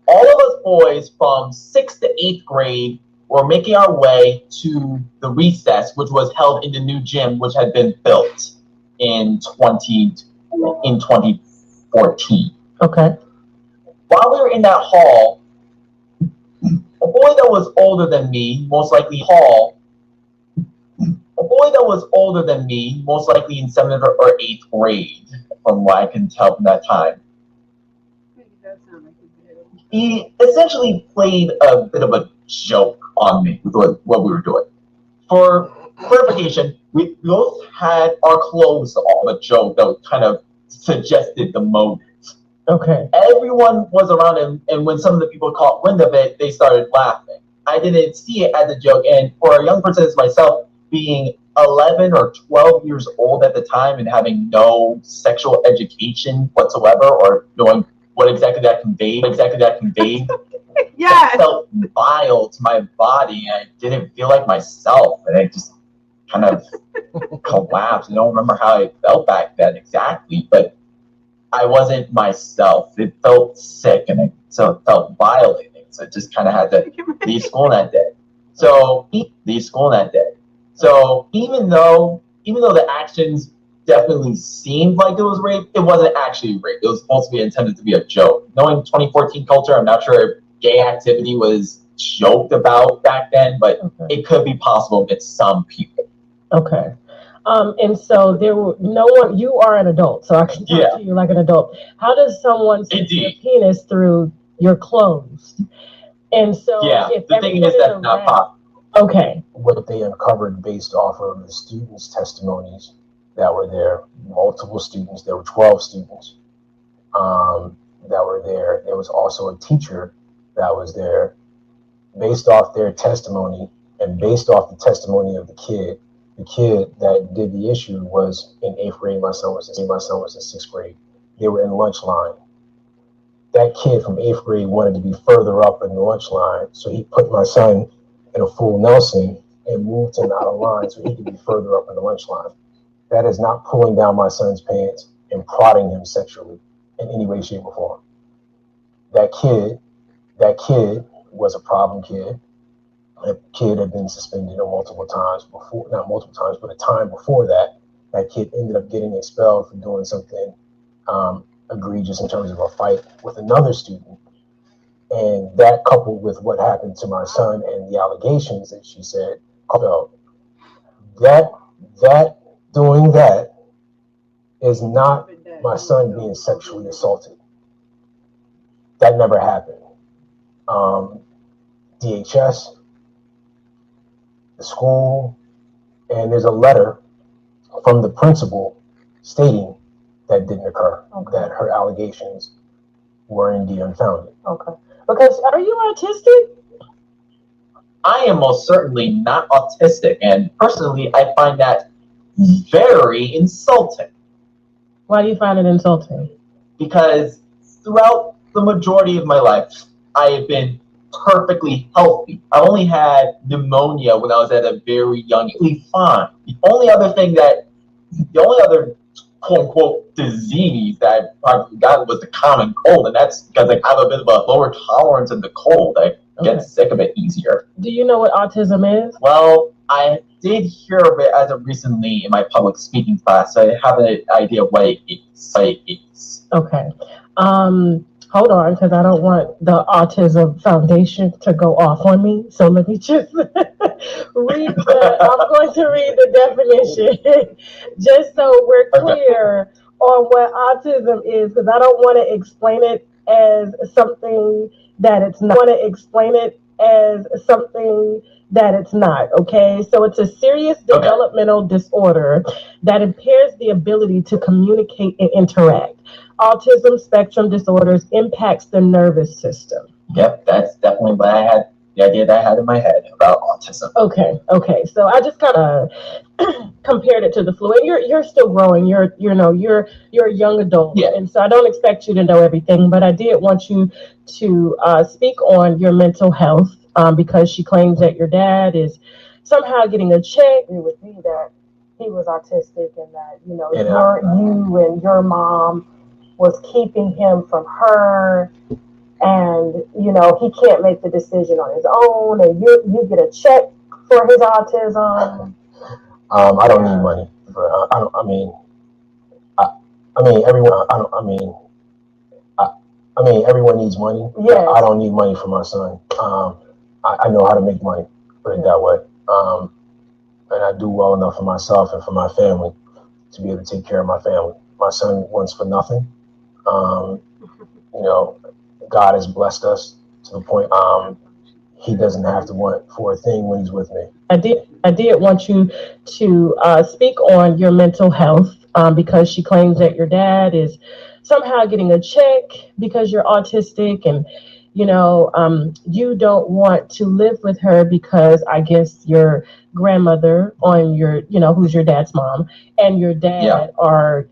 All of us boys from 6th to 8th grade were making our way to the recess, which was held in the new gym, which had been built in 2014. Okay. While we were in that hall, a boy that was older than me, most likely in 7th or 8th grade, from what I can tell from that time, he essentially played a bit of a joke on me with what we were doing. For clarification, we both had our clothes on, a joke that kind of suggested the motive. Okay. Everyone was around him, and when some of the people caught wind of it, they started laughing. I didn't see it as a joke, and for a young person as myself, being 11 or 12 years old at the time and having no sexual education whatsoever, or knowing what exactly that conveyed, Yes. It felt vile to my body, and I didn't feel like myself, and I just kind of collapsed. I don't remember how I felt back then exactly, but I wasn't myself. It felt sick, and it felt violating. So I just kind of had to leave school that day. So even though the actions definitely seemed like it was rape, it wasn't actually rape. It was supposed to be intended to be a joke. Knowing 2014 culture, I'm not sure if gay activity was joked about back then, but It could be possible with some people. Okay. And so there were no one. You are an adult, so I can talk to you like an adult. How does someone see your penis through your clothes? And so, if the thing is that's not possible. Okay. What they uncovered based off of the students' testimonies that were there, multiple students, there were 12 students that were there. There was also a teacher that was there. Based off their testimony and based off the testimony of the kid that did the issue was in 8th grade. My son was in 6th grade. They were in lunch line. That kid from 8th grade wanted to be further up in the lunch line, so he put my son in a full Nelson and moved him out of line so he could be further up in the lunch line. That is not pulling down my son's pants and prodding him sexually in any way, shape, or form. That kid was a problem kid. That kid had been suspended multiple times before, not multiple times, but a time before that. That kid ended up getting expelled for doing something egregious in terms of a fight with another student. And that coupled with what happened to my son and the allegations that she said, doing that is not my son being sexually assaulted. That never happened. DHS, the school, and there's a letter from the principal stating that didn't occur, that her allegations were indeed unfounded. Okay. Because are you autistic? I am most certainly not autistic, and personally, I find that very insulting. Why do you find it insulting? Because throughout the majority of my life, I have been perfectly healthy. I only had pneumonia when I was at a very young age. Fine. The only other quote unquote disease that I probably got was the common cold, and that's because I have a bit of a lower tolerance of the cold. I get sick of it easier. Do you know what autism is? Well, I did hear of it as of recently in my public speaking class, so I have an idea of what it is. Okay. Hold on, because I don't want the Autism Foundation to go off on me. So let me just I'm going to read the definition just so we're clear on what autism is, because I don't want to explain it as something that it's not. Okay? So it's a serious developmental disorder that impairs the ability to communicate and interact. Autism spectrum disorders impacts the nervous system. Yep, that's definitely what I had, the idea that I had in my head about autism. Okay. So I just kind of compared it to the flu, and you're still growing. You're a young adult, and so I don't expect you to know everything, but I did want you to speak on your mental health, because she claims that your dad is somehow getting a check. It would be that he was autistic, and that you and your mom was keeping him from her, and he can't make the decision on his own, and you get a check for his autism. I don't need money for. Everyone needs money. Yes. I don't need money for my son. I know how to make money. Put it that way. And I do well enough for myself and for my family to be able to take care of my family. My son wants for nothing. God has blessed us to the point he doesn't have to want for a thing when he's with me. I did want you to speak on your mental health, because she claims that your dad is somehow getting a check because you're autistic, and you don't want to live with her because I guess your grandmother on your who's your dad's mom and your dad are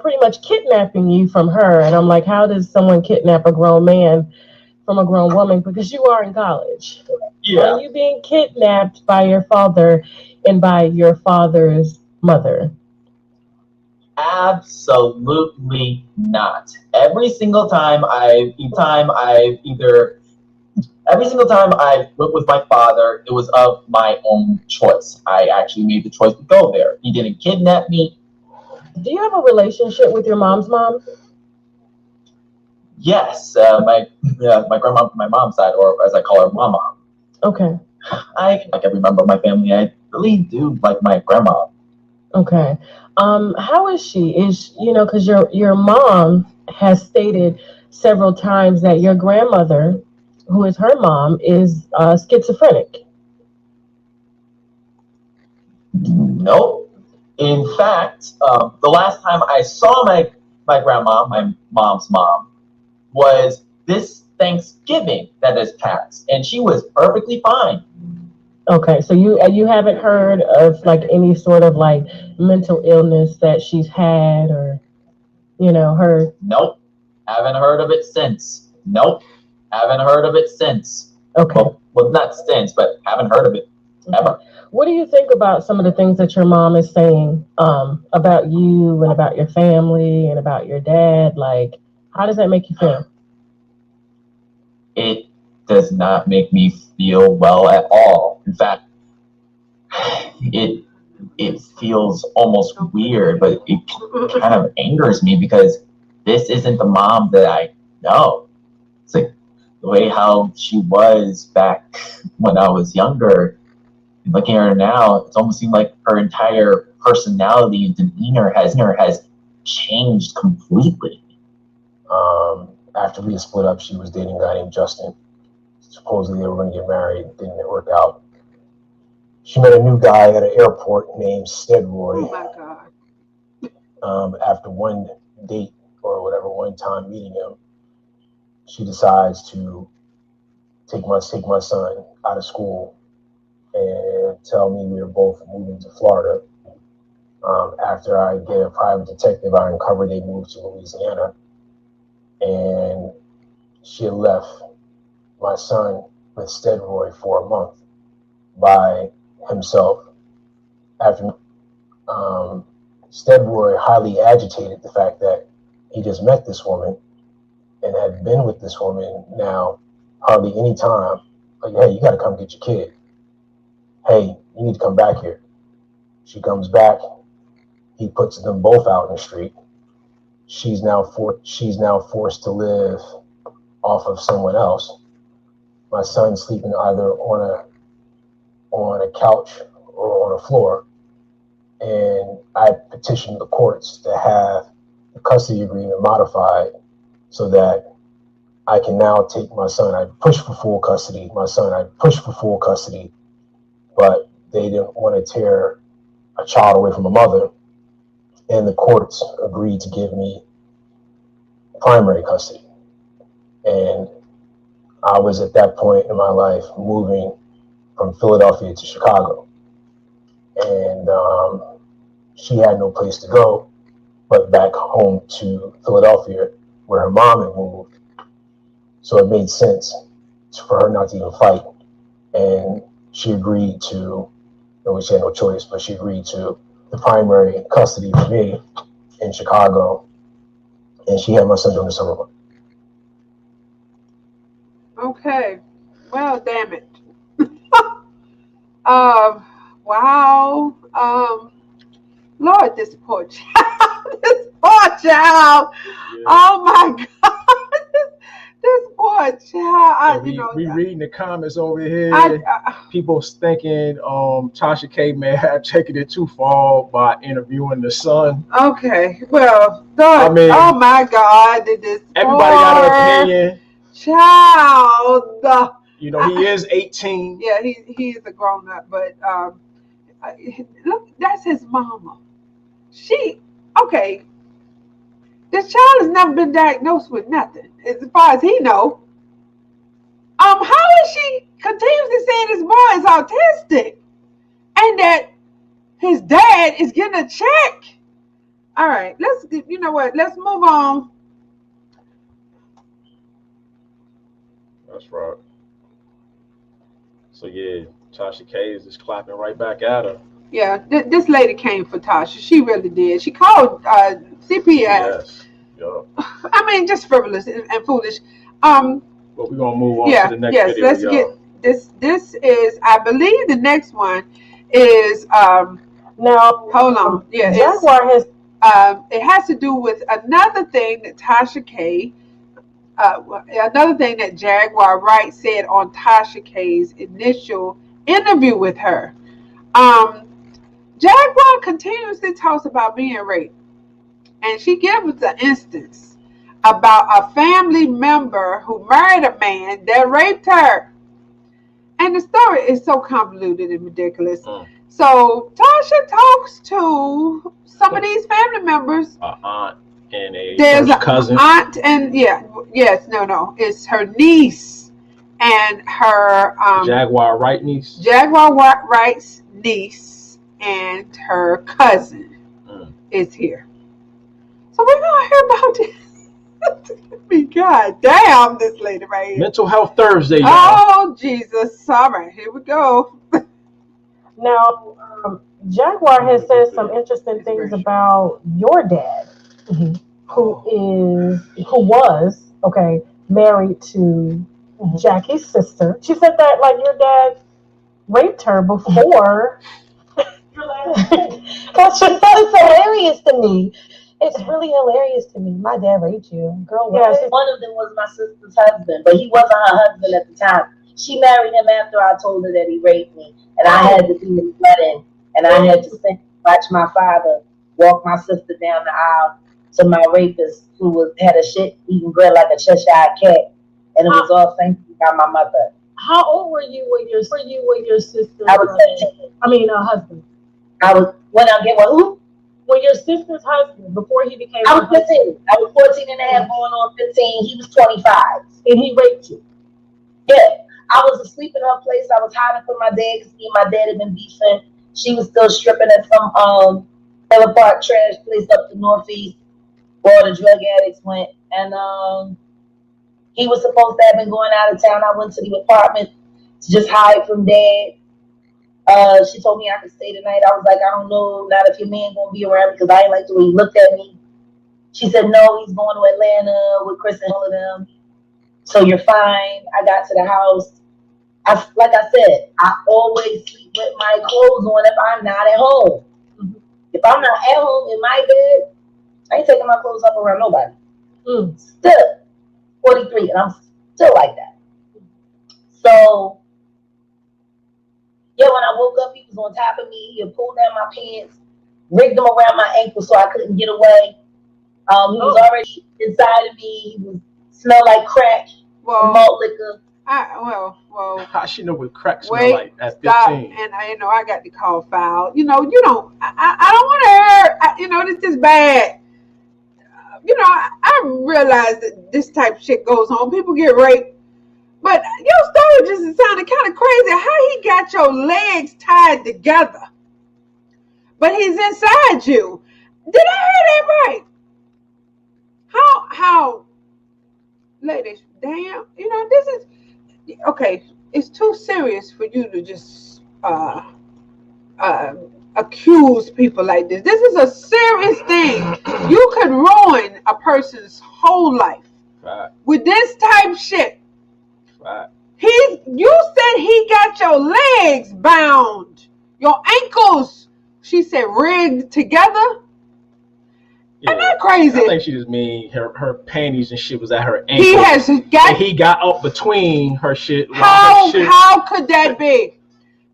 pretty much kidnapping you from her. And I'm like, how does someone kidnap a grown man from a grown woman? Because you are in college. Are you being kidnapped by your father and by your father's mother? Absolutely not. Every single time I went with my father, it was of my own choice. I actually made the choice to go there. He didn't kidnap me. Do you have a relationship with your mom's mom? Yes, my grandma from my mom's side, or as I call her, Mama. Okay. I every member of my family. I really do like my grandma. Okay. How is she? Because your mom has stated several times that your grandmother, who is her mom, is schizophrenic. Nope. In fact, the last time I saw my grandma, my mom's mom, was this Thanksgiving that has passed, and she was perfectly fine. Okay, so you haven't heard of like any sort of like mental illness that she's had, or her? Nope, haven't heard of it since. Okay. Well, not since, but haven't heard of it ever. What do you think about some of the things that your mom is saying about you and about your family and about your dad? Like, how does that make you feel? It does not make me feel well at all. In fact, it feels almost weird, but it kind of angers me because this isn't the mom that I know. It's like the way how she was back when I was younger. And looking at her now, it's almost seemed like her entire personality and demeanor has changed completely. After we split up, she was dating a guy named Justin. Supposedly they were going to get married. Didn't work out. She met a new guy at an airport named Steadroy. Oh my God. After one date or whatever, one time meeting him, she decides to take my son out of school and tell me we were both moving to Florida. After I get a private detective, I uncover they moved to Louisiana. And she had left my son with Steadroy for a month by himself. After Steadroy highly agitated the fact that he just met this woman and had been with this woman now hardly any time. Like, hey, you got to come get your kid. Hey, you need to come back here. She comes back. He puts them both out in the street. She's now forced to live off of someone else. My son's sleeping either on a couch or on a floor. And I petitioned the courts to have the custody agreement modified so that I can now take my son. I pushed for full custody. But they didn't want to tear a child away from a mother. And the courts agreed to give me primary custody. And I was at that point in my life moving from Philadelphia to Chicago. And she had no place to go but back home to Philadelphia where her mom had moved. So it made sense for her not to even fight. And she agreed to, she had no choice, but she agreed to the primary custody for me in Chicago. And she had my son during the summer month. Okay. Well, damn it. Wow. Lord, this poor child. This poor child. Yeah. Oh my God. This poor child. We reading the comments over here. People thinking Tasha K may have taken it too far by interviewing the son. Okay. Well, oh my God. This everybody got an opinion. Child. He is 18. Yeah, he is a grown up, but look, that's his mama. This child has never been diagnosed with nothing, as far as he know. How is she continuously saying this boy is autistic, and that his dad is getting a check? All right, let's move on. That's right. So yeah, Tasha K is just clapping right back at her. Yeah, this lady came for Tasha. She really did. She called CPS. Yes. Yeah. I mean, just frivolous and foolish. But we're gonna move on to the next video. Let's get this. This is, I believe, the next one is now. Hold on. Yeah, Jaguar has. It has to do with another thing that Tasha K. Another thing that Jaguar Wright said on Tasha K's initial interview with her. Jaguar continuously talks about being raped. And she gives an instance about a family member who married a man that raped her. And the story is so convoluted and ridiculous. So Tasha talks to some of these family members. Aunt and There's a cousin. Aunt and it's her niece and her Jaguar Wright niece. Jaguar Wright's niece and her cousin is here. So we're gonna hear about this. God damn, this lady right here. Mental Health Thursday, y'all. Oh Jesus! All right, here we go. Now, Jaguar has said some interesting things about your dad, who was married to Jackie's sister. She said that your dad raped her before. That's hilarious to me. It's really hilarious to me. My dad raped you. Girl, one of them was my sister's husband, but he wasn't her husband at the time. She married him after I told her that he raped me. And I had to do his wedding. And I had to watch my father walk my sister down the aisle to my rapist, who had a shit-eating bread like a Cheshire cat. And it was all sanctioned by my mother. How old were you when your sister? I was 17. Husband. Who? When your sister's husband, before he became I was 15. I was 14 and a half going on 15. He was 25. And he raped you? Yeah. I was asleep in her place. I was hiding from my dad because me and my dad had been beefing. She was still stripping at some trailer park trash place up the Northeast where the drug addicts went. And he was supposed to have been going out of town. I went to the apartment to just hide from dad. She told me I could stay the night. I was like, I don't know, not if your man gonna be around, because I ain't like the way he looked at me. She said, no, he's going to Atlanta with Chris and all of them. So you're fine. I got to the house. Like I said, I always sleep with my clothes on if I'm not at home. If I'm not at home in my bed, I ain't taking my clothes up around nobody. Still, 43, and I'm still like that. So, yeah, when I woke up, he was on top of me. He had pulled down my pants, rigged them around my ankles so I couldn't get away. He was already inside of me. He smelled like crack, malt liquor. How she know what crack smell like at 15? And I got to call foul. You don't. I don't want to hurt. This is bad. I realize that this type of shit goes on. People get raped. But your story just sounded kind of crazy. How he got your legs tied together, but he's inside you. Did I hear that right? How, ladies? Damn, this is okay. It's too serious for you to just accuse people like this. This is a serious thing. You could ruin a person's whole life with this type of shit. You said he got your legs bound, your ankles, she said, rigged together. Yeah. Am I crazy? I think she just mean her panties and shit was at her ankles. He got up between her shit. How could that be?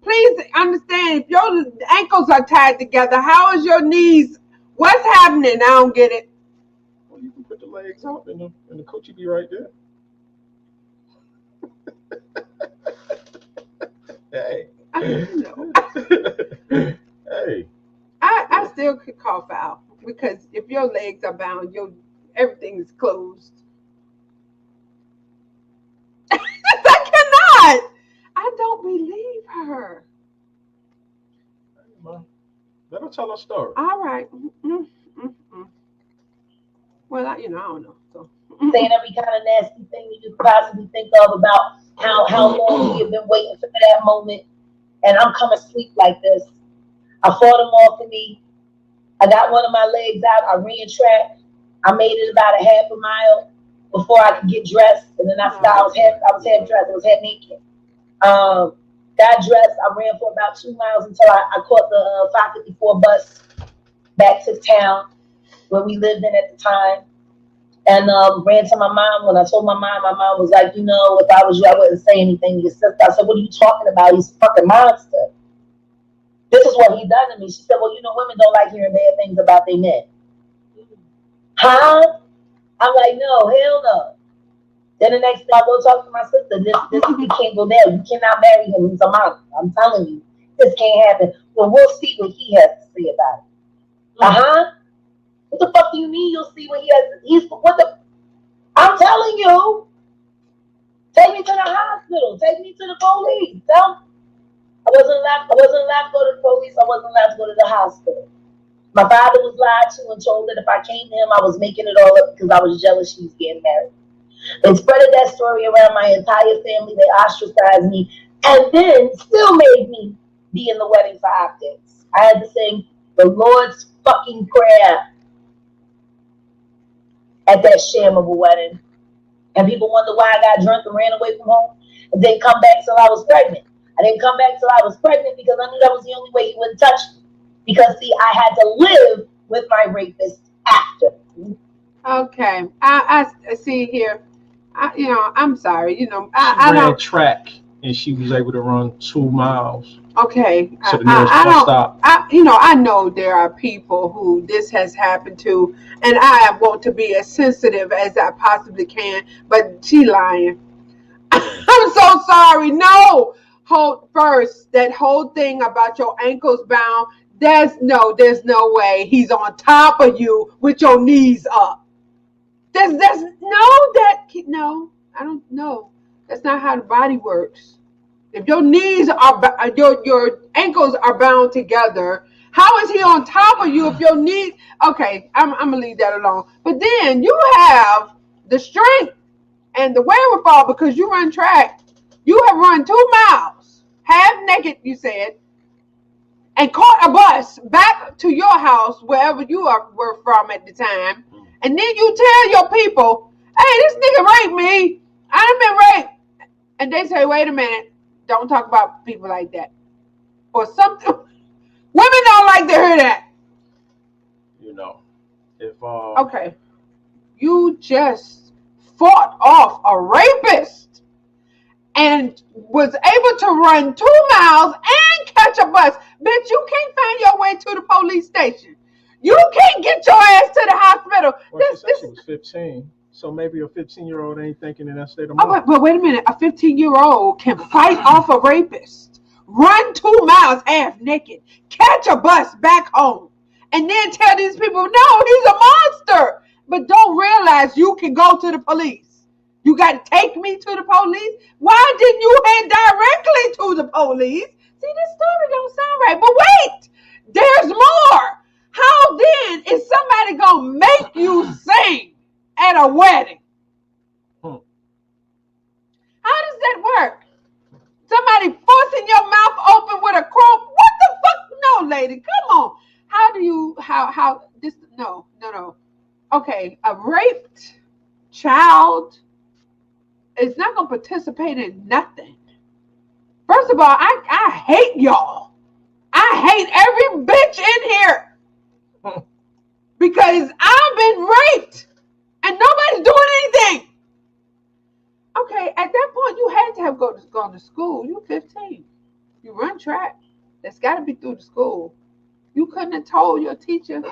Please understand, if your ankles are tied together, how is your knees? What's happening? I don't get it. Well, you can put the legs up and the coochie be right there. Hey. Hey. I still could call foul because if your legs are bound, everything is closed. I cannot. I don't believe her. Let her tell her story. All right. Well, I don't know. So. Saying every kind of nasty thing you could possibly think of about how long he had been waiting for that moment, and I'm coming asleep like this. I fought him off of me. I got one of my legs out. I ran track. I made it about a half a mile before I could get dressed, and then I was half dressed. I was half naked. Got dressed. I ran for about 2 miles until I caught the 554 bus back to town where we lived in at the time. And ran to my mom. When I told my mom was like, if I was you, I wouldn't say anything to your sister. I said, what are you talking about? He's a fucking monster. This is what he done to me. She said, well, women don't like hearing bad things about their men. Huh? I'm like, no, hell no. Then the next thing I go talk to my sister, this he can't go there. You cannot marry him. He's a monster. I'm telling you, this can't happen. Well, we'll see what he has to say about it. What the fuck do you mean you'll see what I'm telling you. Take me to the hospital. Take me to the police. I wasn't allowed to go to the police. I wasn't allowed to go to the hospital. My father was lied to and told that if I came to him, I was making it all up because I was jealous she was getting married. They spreaded that story around my entire family. They ostracized me and then still made me be in the wedding for optics. I had to sing the Lord's fucking prayer at that sham of a wedding. And people wonder why I got drunk and ran away from home and didn't come back till I was pregnant. I didn't come back till I was pregnant because I knew that was the only way he wouldn't touch me. Because, see, I had to live with my rapist after. Okay. I see here. I'm sorry. She ran track and she was able to run 2 miles. Okay. So the nearest bus stop. I know there are people who this has happened to, and I want to be as sensitive as I possibly can, but she lying. I'm so sorry. No. That whole thing about your ankles bound, there's no way he's on top of you with your knees up. I don't know. That's not how the body works. If your knees are, your ankles are bound together, how is he on top of you if your knees? Okay, I'm gonna leave that alone. But then you have the strength and the wherewithal because you run track. You have run 2 miles, half naked, you said, and caught a bus back to your house, wherever you were from at the time. And then you tell your people, hey, this nigga raped me. I've been raped. And they say, wait a minute, don't talk about people like that. Or something. Women don't like to hear that. You know, if okay, you just fought off a rapist and was able to run 2 miles and catch a bus. Bitch, you can't find your way to the police station. You can't get your ass to the hospital. Well, she said she was 15. So maybe a 15-year-old ain't thinking in that state of mind. But wait a minute. A 15-year-old can fight off a rapist, run 2 miles half naked, catch a bus back home, and then tell these people, no, he's a monster. But don't realize you can go to the police. You got to take me to the police? Why didn't you head directly to the police? See, this story don't sound right. But wait, there's more. How then is somebody going to make you sing at a wedding? How does that work? Somebody forcing your mouth open with a crumb? What the fuck? No, lady, come on. How do you, how, this, no. Okay, a raped child is not going to participate in nothing. First of all, I hate y'all. I hate every bitch in here. Because I've been raped and nobody's doing anything. Okay, at that point, you had to have gone to school. You're 15. You run track. That's got to be through the school. You couldn't have told your teacher.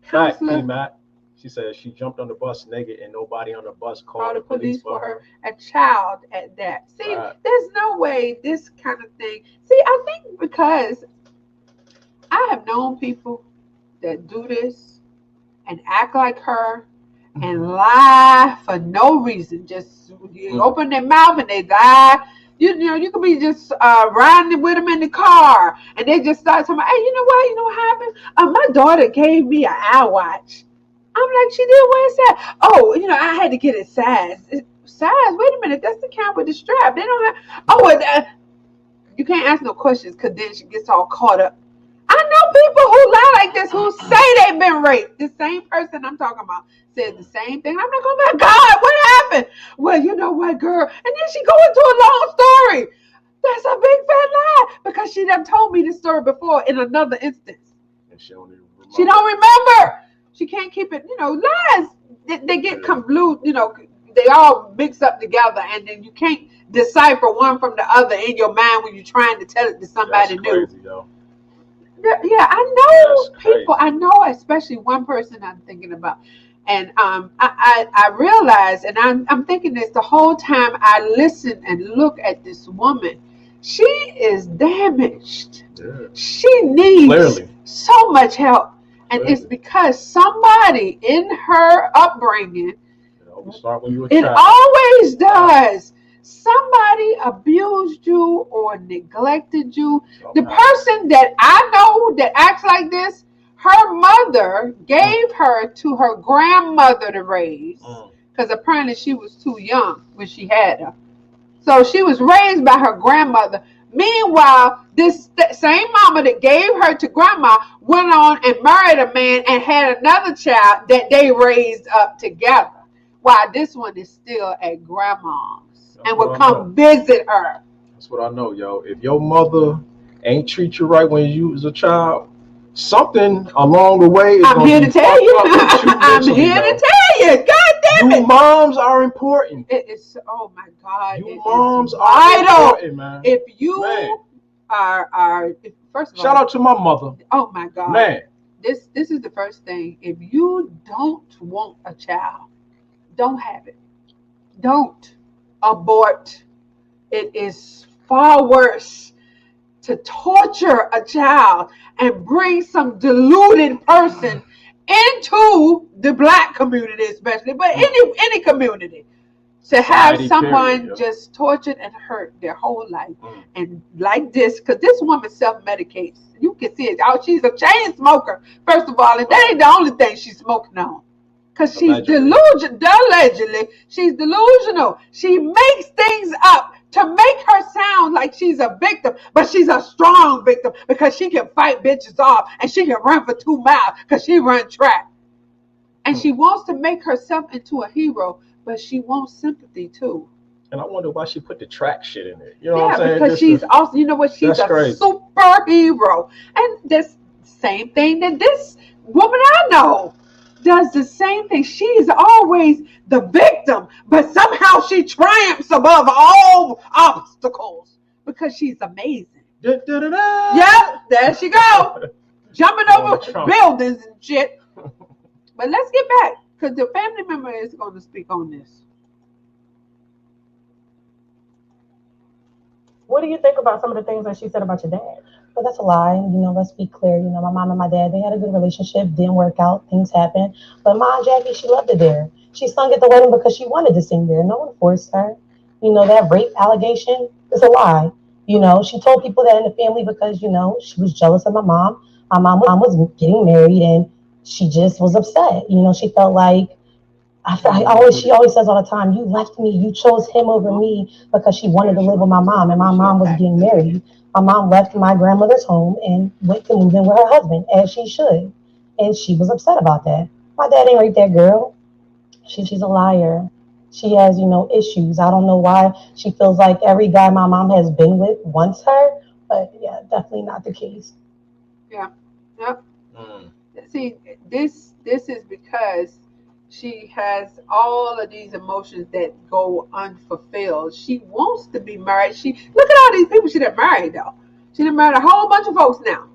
Fact, Matt. She said she jumped on the bus naked and nobody on the bus called the police for her. A child at that. See, there's no way this kind of thing. See, I think because I have known people that do this and act like her and lie for no reason. Just you open their mouth and they lie. You know, you could be just riding with them in the car and they just start talking about, hey, you know what? You know what happened? My daughter gave me an iWatch. I'm like, she did? Where's that? Oh, you know, I had to get it size. Size? Wait a minute. That's the count with the strap. They don't have. Oh, you can't ask no questions because then she gets all caught up. I know people who lie like this who say they've been raped. The same person I'm talking about said the same thing. I'm like, oh my God, what happened? Well, you know what, girl? And then she go into a long story. That's a big fat lie because she done told me this story before in another instance. And she don't remember. She can't keep it. You know, lies, they get convoluted. You know, they all mix up together, and then you can't decipher one from the other in your mind when you're trying to tell it to somebody new. Yeah, I know people. I know, especially one person I'm thinking about, and I realize, and I'm thinking this the whole time I listen and look at this woman. She is damaged. Yeah. She needs so much help, and it's because somebody in her upbringing. It always does. Somebody abused you or neglected you. The person that I know that acts like this, her mother gave her to her grandmother to raise because apparently she was too young when she had her. So she was raised by her grandmother. Meanwhile, this same mama that gave her to grandma went on and married a man and had another child that they raised up together. While this one is still at grandma's. And would come visit her. That's what I know, yo. If your mother ain't treat you right when you was a child, something along the way is I'm here to tell you. I'm here to tell you. God damn it. You moms are important. It is. Oh my God. You moms are important, man. If you are first of all, shout out to my mother. Oh my God, man. This is the first thing. If you don't want a child, don't have it. Don't. Abort. It is far worse to torture a child and bring some deluded person into the Black community, especially, but any community, to have someone just tortured and hurt their whole life. And like this, because this woman self-medicates. You can see it. Oh, she's a chain smoker, first of all, and that ain't the only thing she's smoking on. Because she's delusional. Allegedly, she's delusional. She makes things up to make her sound like she's a victim, but she's a strong victim because she can fight bitches off and she can run for 2 miles because she runs track. And she wants to make herself into a hero, but she wants sympathy too. And I wonder why she put the track shit in it. You know what I'm saying? Because she's also, you know what, she's a crazy. superhero. And this same thing that this woman I know does the same thing. She is always the victim, but somehow she triumphs above all obstacles because she's amazing. Da, da, da, da. Yep, there she go. Jumping over buildings and shit. But let's get back, because the family member is going to speak on this. What do you think about some of the things that she said about your dad? Well, that's a lie. Let's be clear. My mom and my dad, they had a good relationship. Didn't work out. Things happen. But Ma Jackie, she loved it there. She sung at the wedding because she wanted to sing there. No one forced her. That rape allegation is a lie. She told people that in the family because, she was jealous of my mom. My mom was getting married and she just was upset. She felt like, she always says all the time, you left me, you chose him over me because she wanted to live with my mom and my mom was getting married. My mom left my grandmother's home and went to move in with her husband, as she should. And she was upset about that. My dad ain't raped that girl. She's a liar. She has, issues. I don't know why she feels like every guy my mom has been with wants her, but yeah, definitely not the case. Yeah. Yep. See, this is because she has all of these emotions that go unfulfilled. She wants to be married. Look at all these people she done married though. She done married a whole bunch of folks now.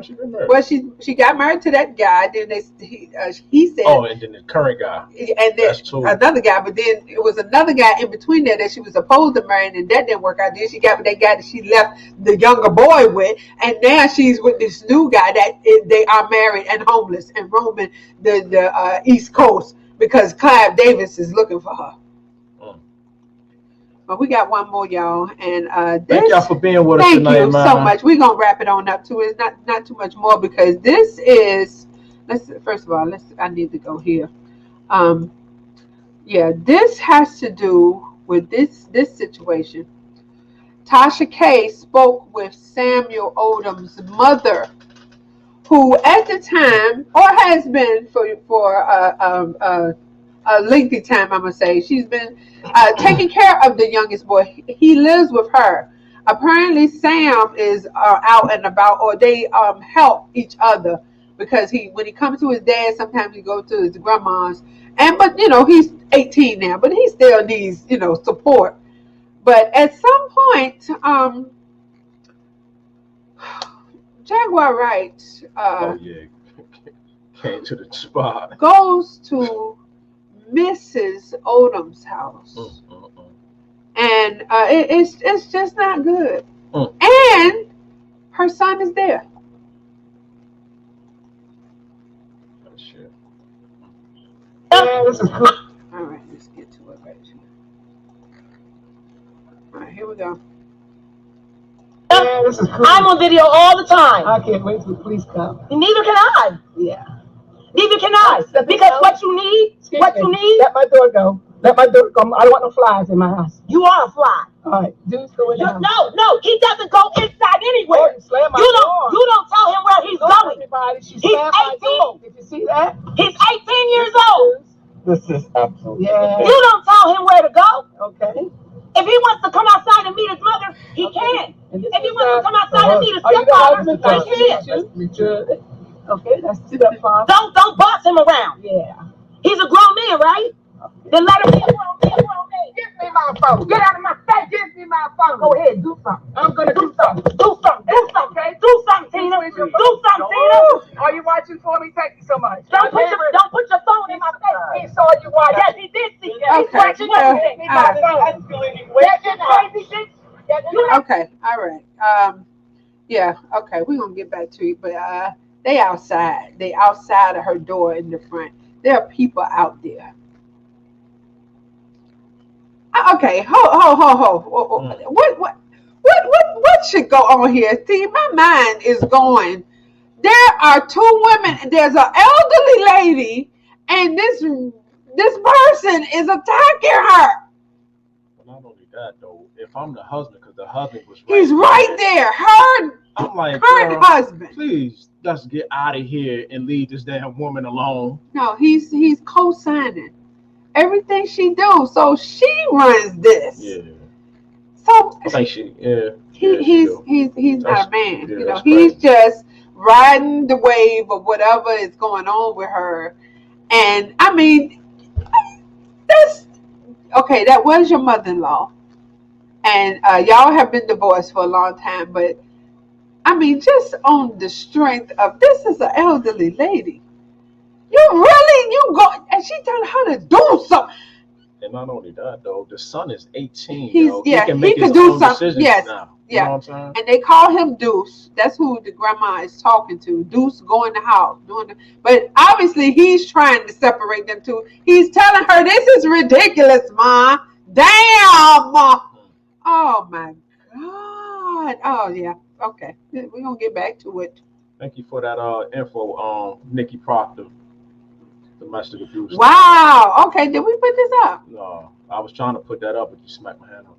She been married. Well, she got married to that guy. Then he said. Oh, and then the current guy. And then another guy, but then it was another guy in between there that she was supposed to marry, and that didn't work out. Then she got with that guy that she left the younger boy with, and now she's with this new guy that they are married and homeless and roaming the East Coast because Clive Davis is looking for her. But we got one more, y'all, and thank y'all for being with us tonight, man. Thank you so much. We're gonna wrap it on up too. It's not too much more because this is. First of all, I need to go here. This has to do with this situation. Tasha K spoke with Samuel Odom's mother, who at the time, or has been for a lengthy time, I'm gonna say, she's been taking care of the youngest boy. He lives with her. Apparently, Sam is out and about, or they help each other because when he comes to his dad, sometimes he goes to his grandma's. But he's 18 now, but he still needs support. But at some point, Jaguar Wright came to the spot. Goes to Mrs. Odom's house, and it's just not good. And her son is there. Shit. This is cool. All right, let's get to it right here. All right, here we go. This is cool. I'm on video all the time. I can't wait till the police come. Neither can I. Yeah. Neither can I. Because what you need. Let my door go. Let my door go. I don't want no flies in my house. You are a fly. All right, dudes go in the house. No, he doesn't go inside anywhere. Slam my you door. don't tell him where he's going. He's 18. Did you see that? He's 18 years old. This is absolutely You don't tell him where to go. Okay. If he wants to come outside and meet his mother, he can. If he wants to come outside and meet his stepfather, he can. Okay, that's stepfather. Don't boss him around. Yeah. He's a grown man, right? Then let him be a grown man. Give me my phone. Get out of my face. Give me my phone. Go ahead, do something. I'm gonna do something. Do something. Okay? Do something, Tina. Do something, Tina. Are you watching for me? Thank you so much. Don't put your phone in my face. He saw you watching. Yes, he did see you. He's watching everything. Okay, all right. Okay, we're gonna get back to it, but they outside. They outside of her door in the front. There are people out there. Okay, what should go on here? See, my mind is going. There are two women. There's an elderly lady, and this person is attacking her. Well, not only that though, if I'm the husband, because the husband was he's right there. I'm like, her husband. Please, let's get out of here and leave this damn woman alone. No, he's co-signing everything she do. So she runs this. Yeah. So I think she. Yeah. He's not a man. Yeah, he's just riding the wave of whatever is going on with her. And I mean, that's okay. That was your mother-in-law, and y'all have been divorced for a long time. But I mean, just on the strength of this is an elderly lady. You go, and she telling her to do something. And not only that, though, the son is 18. He can make his own decisions now. You know what I'm saying? And they call him Deuce. That's who the grandma is talking to. Deuce go in the house but obviously he's trying to separate them two. He's telling her, "This is ridiculous, Ma. Damn, Ma." Oh my God. Oh yeah. Okay, we're gonna get back to it. Thank you for that info, Nikki Proctor. Domestic abuse. Wow. Okay, did we put this up? No, I was trying to put that up, but you smacked my hand off.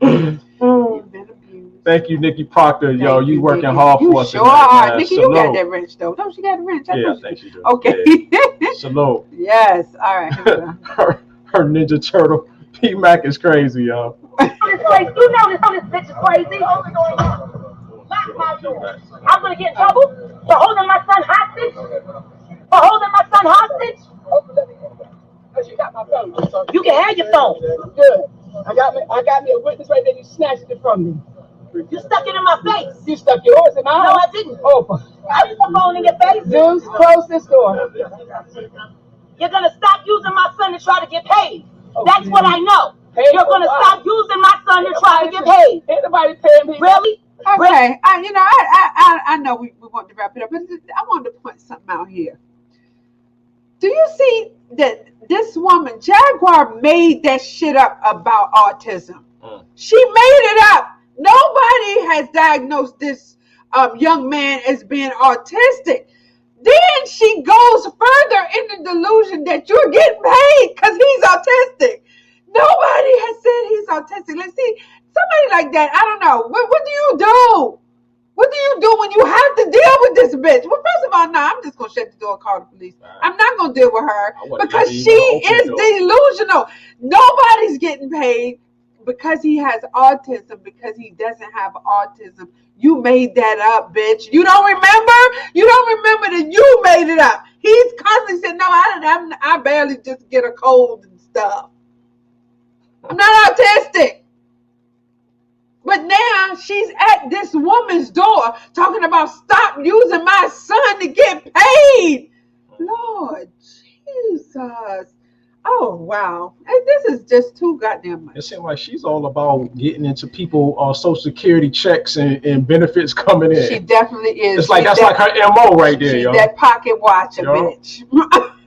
You've been abused. Thank you, Nikki Proctor. Yo, you working Nikki. hard You for us. Sure are. Nikki, you got that wrench though. Don't you got the wrench? I think she do. Okay. Yeah. Salute. Yes. All right. her Ninja Turtle. P-Mac is crazy, y'all. You know this bitch is crazy. Lock my door. I'm gonna get in trouble for holding my son hostage. You can have your phone. Good. I got me a witness right there. You snatched it from me. You stuck it in my face. You stuck yours in my No, I didn't. Oh, I didn't put phone in your face. Zeus, close this door. You're gonna stop using my son to try to get paid. That's what I know. You're gonna stop using my son to try to get paid. Ain't nobody paying me. Really? Okay. I know we want to wrap it up, but I wanted to point something out here. Do you see that this woman, Jaguar, made that shit up about autism? She made it up. Nobody has diagnosed this young man as being autistic. Then she goes further in the delusion that you're getting paid because he's autistic. Nobody has said he's autistic. Let's see, somebody like that, I don't know. What do you do? What do you do when you have to deal with this bitch? Well, first of all, no, I'm just going to shut the door and call the police. I'm not going to deal with her because she is delusional. Nobody's getting paid because he has autism, because he doesn't have autism. You made that up, bitch. You don't remember? You don't remember that you made it up. He's constantly saying, no, I barely just get a cold and stuff. I'm not autistic. But now she's at this woman's door talking about stop using my son to get paid. Lord Jesus. Oh, wow. This is just too goddamn much. It seems like she's all about getting into people Social Security checks and benefits coming in. She definitely is. It's like that's like her MO right there, she's yo. That pocket watcher, bitch.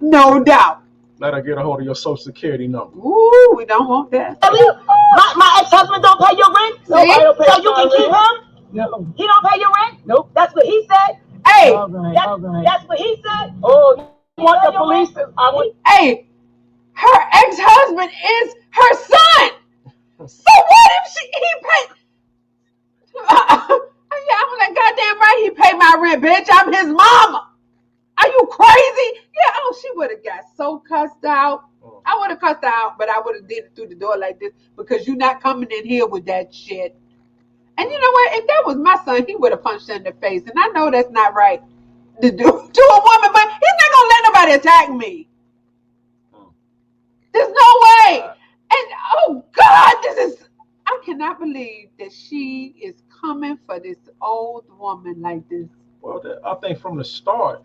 No doubt. Let her get a hold of your Social Security number. Ooh, we don't want that. My ex-husband don't pay your rent? So you can keep him? No. He don't pay your rent? Nope. That's what he said? Hey. All right. That's what he said? Oh, you want the police to... Hey, her ex-husband is her son. So what if he paid? Yeah, I'm like, goddamn right, he paid my rent, bitch. I'm his mama. Are you crazy? Yeah, she would have got so cussed out. I would have cussed out, but I would have did it through the door like this because you're not coming in here with that shit. And you know what? If that was my son, he would have punched her in the face. And I know that's not right to do to a woman, but he's not going to let nobody attack me. There's no way. And oh God, I cannot believe that she is coming for this old woman like this. Well, I think from the start,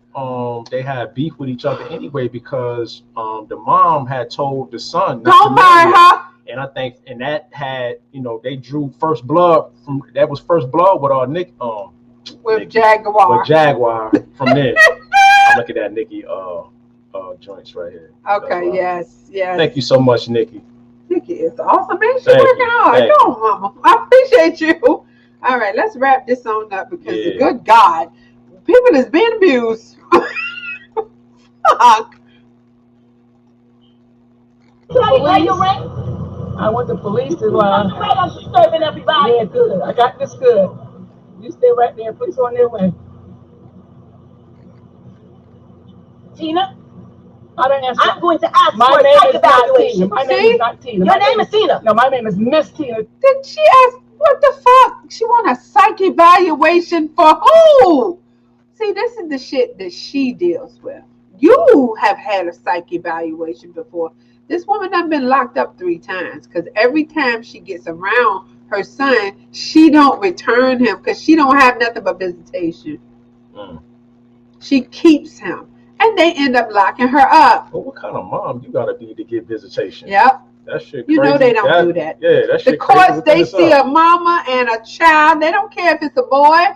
they had beef with each other anyway because the mom had told the son not to marry her. And I think, and that had, they drew first blood from, that was first blood with Nick, with Jaguar. With Jaguar from there. I'm looking at Nikki joints right here. Okay, yes. Thank you so much, Nikki. Nikki is awesome, man. She's working hard. Go on, mama. I appreciate you. All right, let's wrap this on up because good God. People is being abused. Fuck. I want the police to I'm disturbing everybody. Yeah, good. I got this good. You stay right there. Police on their way. Tina. I don't answer. I'm going to ask my for a name psych is not evaluation. Tina. My name is not Tina. Your name is Tina. No, my name is Miss Tina. Did she ask what the fuck? She want a psych evaluation for who? See, this is the shit that she deals with. You have had a psych evaluation before. This woman done been locked up 3 times because every time she gets around her son, she don't return him because she don't have nothing but visitation. She keeps him. And they end up locking her up. Well, what kind of mom you gotta be to get visitation? Yep. That shit crazy. You know they don't do that. Yeah, that shit The courts, crazy. they see a mama and a child. They don't care if it's a boy.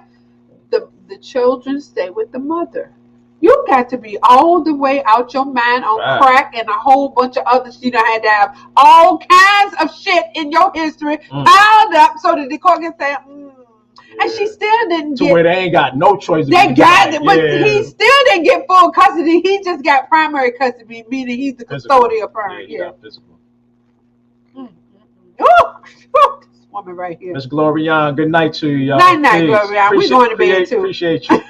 The children stay with the mother. You got to be all the way out your mind on crack and a whole bunch of other shit. You done had to have all kinds of shit in your history piled up so that the court can say, and she still didn't get. To where they ain't got no choice. They got it, but he still didn't get full custody. He just got primary custody, meaning he's the custodial parent. Yeah. Oh, this woman right here. Miss Glorian, good night to you, y'all. Night, Glorian. We're going to bed too. Appreciate you.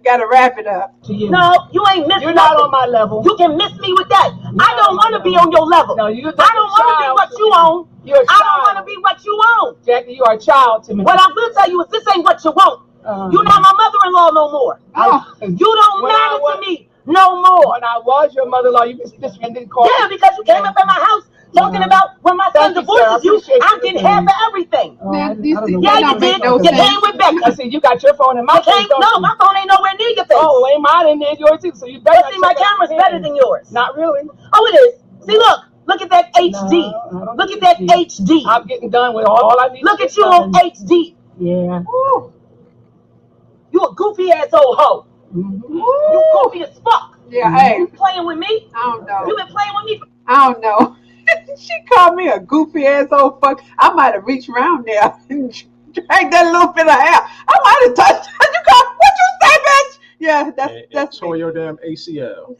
Gotta wrap it up. No, you ain't missing. You're not on my level. You can miss me with that. I don't want to be on your level. No, I don't want to be what you own. You're a child. I don't want to be what you own. Jackie, you are a child to me. What I will tell you is this ain't what you want. You're not my mother-in-law no more. You don't matter to me no more. When I was your mother-in-law, you just didn't call me. Yeah, because you came up in my house talking about when my son divorces you, I'm getting half of everything. Man, Yeah, you did. You came with Becca. I see you got your phone in my face. No, my phone ain't nowhere near your face. Oh, ain't mine in there, yours too. So you better. See, my camera's better than yours. Not really. Oh, it is. See, look at that HD. Look at that HD. I'm getting done with all I need. Look at you on HD. Yeah. Ooh. You a goofy ass old hoe. You goofy as fuck. Yeah, hey. You playing with me? I don't know. You been playing with me? I don't know. She called me a goofy ass old fuck. I might have reached around there and dragged that little bit of hair. I might have touched her. What you say, bitch? Yeah, that's tore your damn ACL.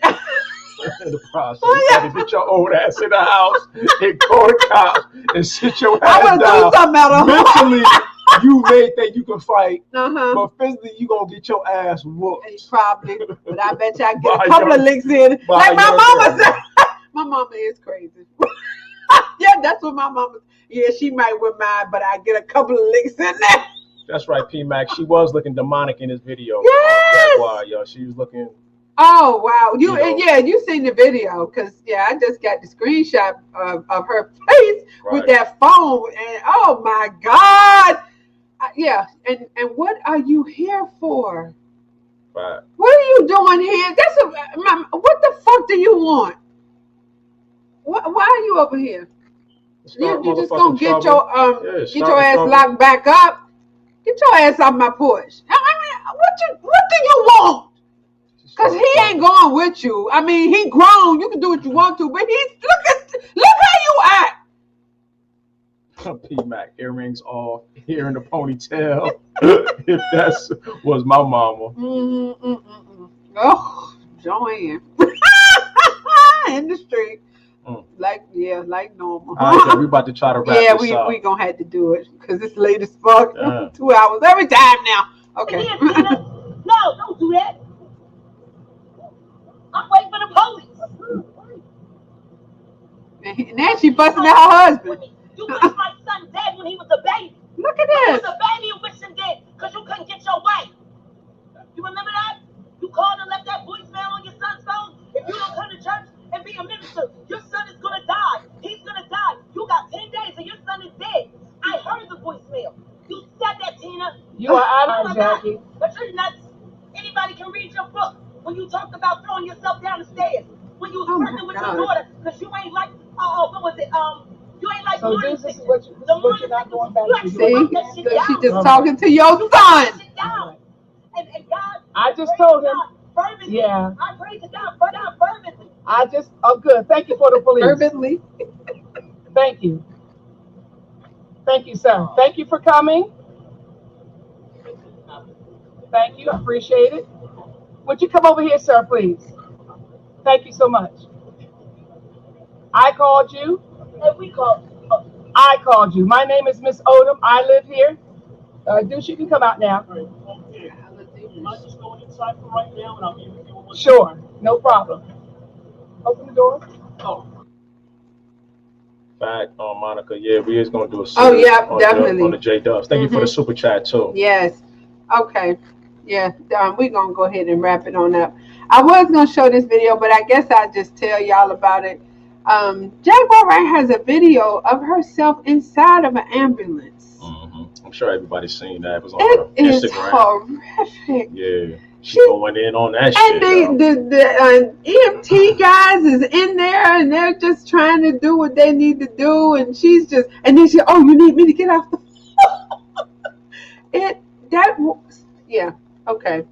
In the process, you got to get your old ass in the house and call the cops and sit your ass down. Do something about Mentally, you may think you can fight, but physically, you gonna get your ass whooped. Probably, but I bet you I get a couple of licks in. Like my mama said. My mama is crazy. Yeah, that's what my mama. Yeah, she might whip mine, but I get a couple of licks in there. That's right, P Mac. She was looking demonic in this video. Yes. Jaguar, yo, she was looking. Oh wow, you seen the video? Cause I just got the screenshot of her face with that phone, and oh my God, and what are you here for? Right. What are you doing here? What the fuck do you want? Why are you over here? You just gonna get your ass locked back up? Get your ass off my porch. I mean, what do you want? Cause he ain't going with you. I mean, he grown. You can do what you want to, but look how you act. P Mac, earrings off, hair in the ponytail. If that's was my mama. Oh, Joanne. In the street. Like normal. All right, we about to try to wrap this up. Yeah, we gonna have to do it because it's late as fuck. 2 hours every time now. Okay. No, don't do that. I'm waiting for the police. And then she busting at her husband. You wish my son dead when he was a baby. Look at When he this. was a baby, you wish him dead because you couldn't get your way. You remember that? You called and left that voicemail on your son's phone. If you don't come to church and be a minister, your son is gonna die. He's gonna die. You got 10 days and your son is dead. I heard the voicemail. You said that, Tina. You are out of Jackie. But you're nuts. Anybody can read your book. When you talked about throwing yourself down the stairs, when you was pregnant with your daughter, because you ain't like, what was it? You ain't like so this is what you're not going back to. See, she just talking to your son. And God, I just told him. Fervently. Yeah. I pray to God for that fervently. Good. Thank you for the police. Fervently. Thank you. Thank you, sir. Thank you for coming. Thank you. Appreciate it. Would you come over here, sir, please? Thank you so much. I called you. And we called you. I called you. My name is Miss Odom. I live here. Deuce, you can come out now. I just go inside for right now and I'll be with you? Sure, no problem. Open the door. Oh. Fact, Monica. Yeah, we is gonna do a series on the J Dubs. Thank you for the super chat too. Yes. Okay. Yeah. We're gonna go ahead and wrap it on up. I was gonna show this video, but I guess I'll just tell y'all about it. Jaguar Wright has a video of herself inside of an ambulance. I'm sure everybody's seen that. It was on her Instagram. It's horrific. Yeah. She's going in on that shit. And the EMT guys is in there, and they're just trying to do what they need to do, and she's just, and then oh, you need me to get off the yeah, okay.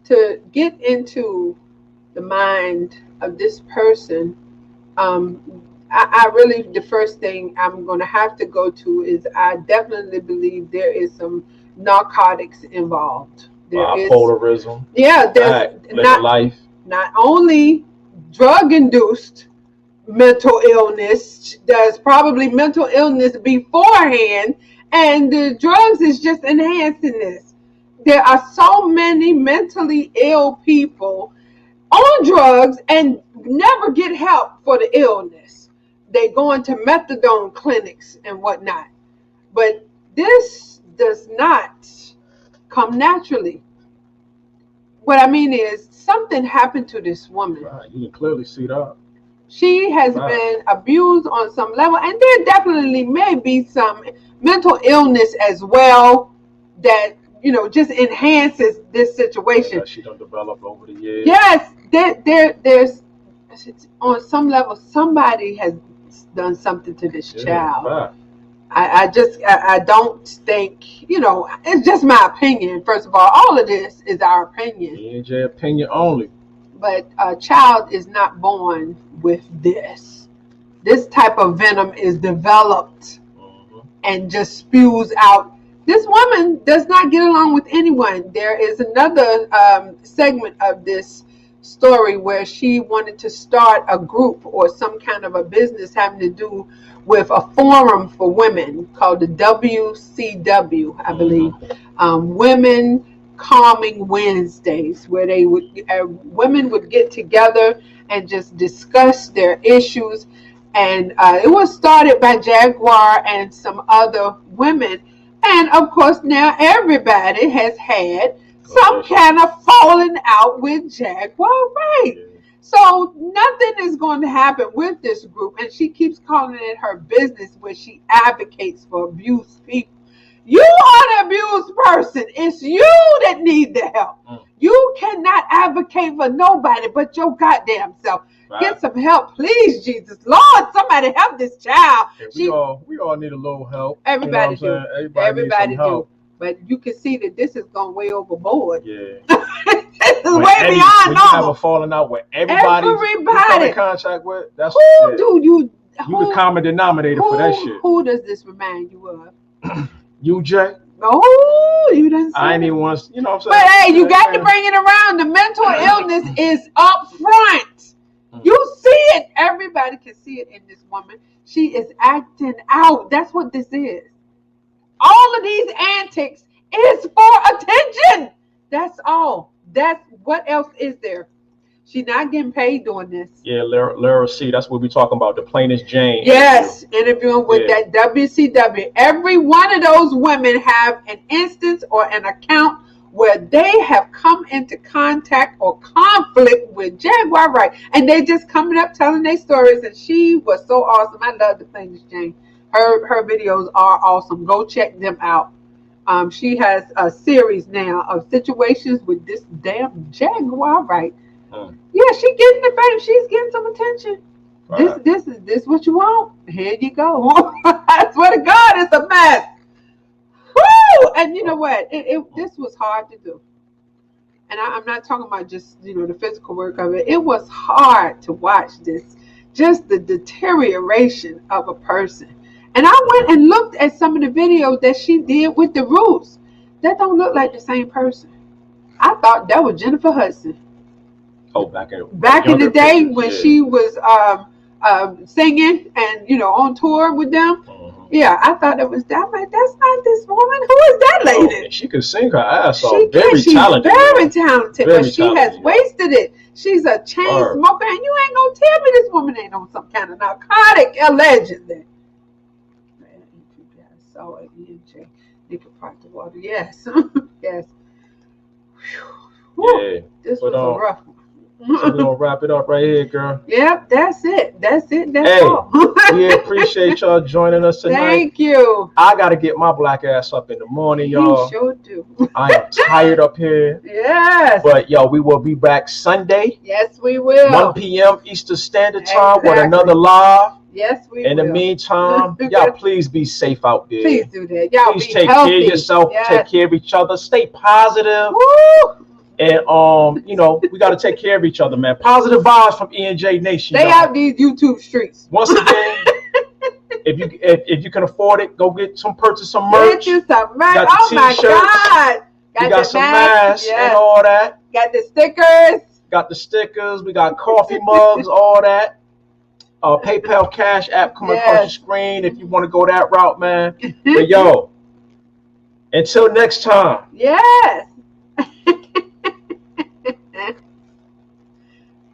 To get into the mind of this person, I really, the first thing I'm going to have to go to is I definitely believe there is some narcotics involved. Bipolarism. Yeah, there's not only drug-induced mental illness, there's probably mental illness beforehand, and the drugs is just enhancing this. There are so many mentally ill people on drugs and never get help for the illness. They go into methadone clinics and whatnot. But this does not come naturally. What I mean is, something happened to this woman. Right, you can clearly see that. She has been abused on some level, and there definitely may be some mental illness as well that, you know, just enhances this situation. Yeah, she done developed over the years. Yes, there's on some level somebody has done something to this child. Right. I don't think, you know, it's just my opinion. First of all of this is our opinion. ENJ opinion only. But a child is not born with this. This type of venom is developed and just spews out. This woman does not get along with anyone. There is another segment of this story where she wanted to start a group or some kind of a business having to do with a forum for women called the WCW, I believe. Women Calming Wednesdays, where they would women would get together and just discuss their issues. And it was started by Jaguar and some other women. And of course, now everybody has had some kind of falling out with Jaguar Wright. So nothing is going to happen with this group. And she keeps calling it her business where she advocates for abused people. You are an abused person. It's you that need the help. You cannot advocate for nobody but your goddamn self. Right. Get some help, please, Jesus. Lord, somebody help this child. Yeah, we all need a little help. Everybody you know do. Everybody do. But you can see that this is going way overboard. Yeah. This is way beyond normal. You have a falling out with everybody you in contact with. That's you the common denominator for that shit. Who does this remind you of? You, Jay. Oh, you done said I ain't even want to, you know what I'm saying? But hey, you got to bring it around. The mental illness is up front. You see it. Everybody can see it in this woman. She is acting out. That's what this is. All of these antics is for attention. That's all. That's what else is there? She's not getting paid doing this. Yeah, Lara C. That's what we're talking about. The plainest Jane. Yes, interviewing with that WCW. Every one of those women have an instance or an account where they have come into contact or conflict with Jaguar Wright, and they just coming up telling their stories. And she was so awesome. I love the plainest Jane. Her videos are awesome. Go check them out. She has a series now of situations with this damn Jaguar Wright. Yeah, she's getting the fame. She's getting some attention. Right. This what you want? Here you go. I swear to God, it's a mess. Woo! And you know what? This was hard to do. And I'm not talking about just, you know, the physical work of it. It was hard to watch this. Just the deterioration of a person. And I went and looked at some of the videos that she did with the Roots. That don't look like the same person. I thought that was Jennifer Hudson. Oh, back in the day when she was singing and, you know, on tour with them. Yeah, I thought it was that. I'm like, that's not this woman. Who is that lady? She could sing her ass off. She's talented. Very talented, Very but she has wasted it. She's a chain smoker, and you ain't gonna tell me this woman ain't on some kind of narcotic allegedly. So EJ, they could park the water. Yes, yes. Yeah. This was a rough one. So we're gonna wrap it up right here, girl. Yep, that's it. That's all. We appreciate y'all joining us tonight. Thank you. I gotta get my black ass up in the morning, y'all. You sure do. I am tired up here. Yes. But yo, we will be back Sunday. Yes, we will. 1 p.m. Eastern Standard Time with another live. Yes, we will. In the meantime, y'all please be safe out there. Please do that. Y'all please be take healthy. care of yourself. Yes. Take care of each other. Stay positive. Woo! And you know, we gotta take care of each other, man. Positive vibes from E&J Nation. Stay out these YouTube streets. Once again, if you can afford it, go purchase some merch. Get you some merch. Got the Oh my t-shirts. God. We got some masks and all that. Got the stickers. Got the stickers. We got coffee mugs, all that. PayPal Cash app coming across your screen if you want to go that route, man. But yo, until next time. Yes.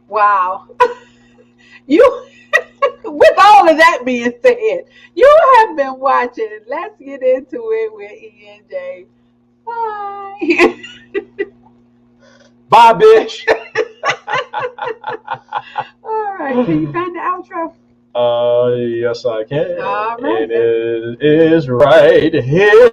Wow. You, with all of that being said, you have been watching Let's Get Into It with E&J. Bye. Bye, bitch. All right. Can you find the outro? Yes, I can. All right. It is right here.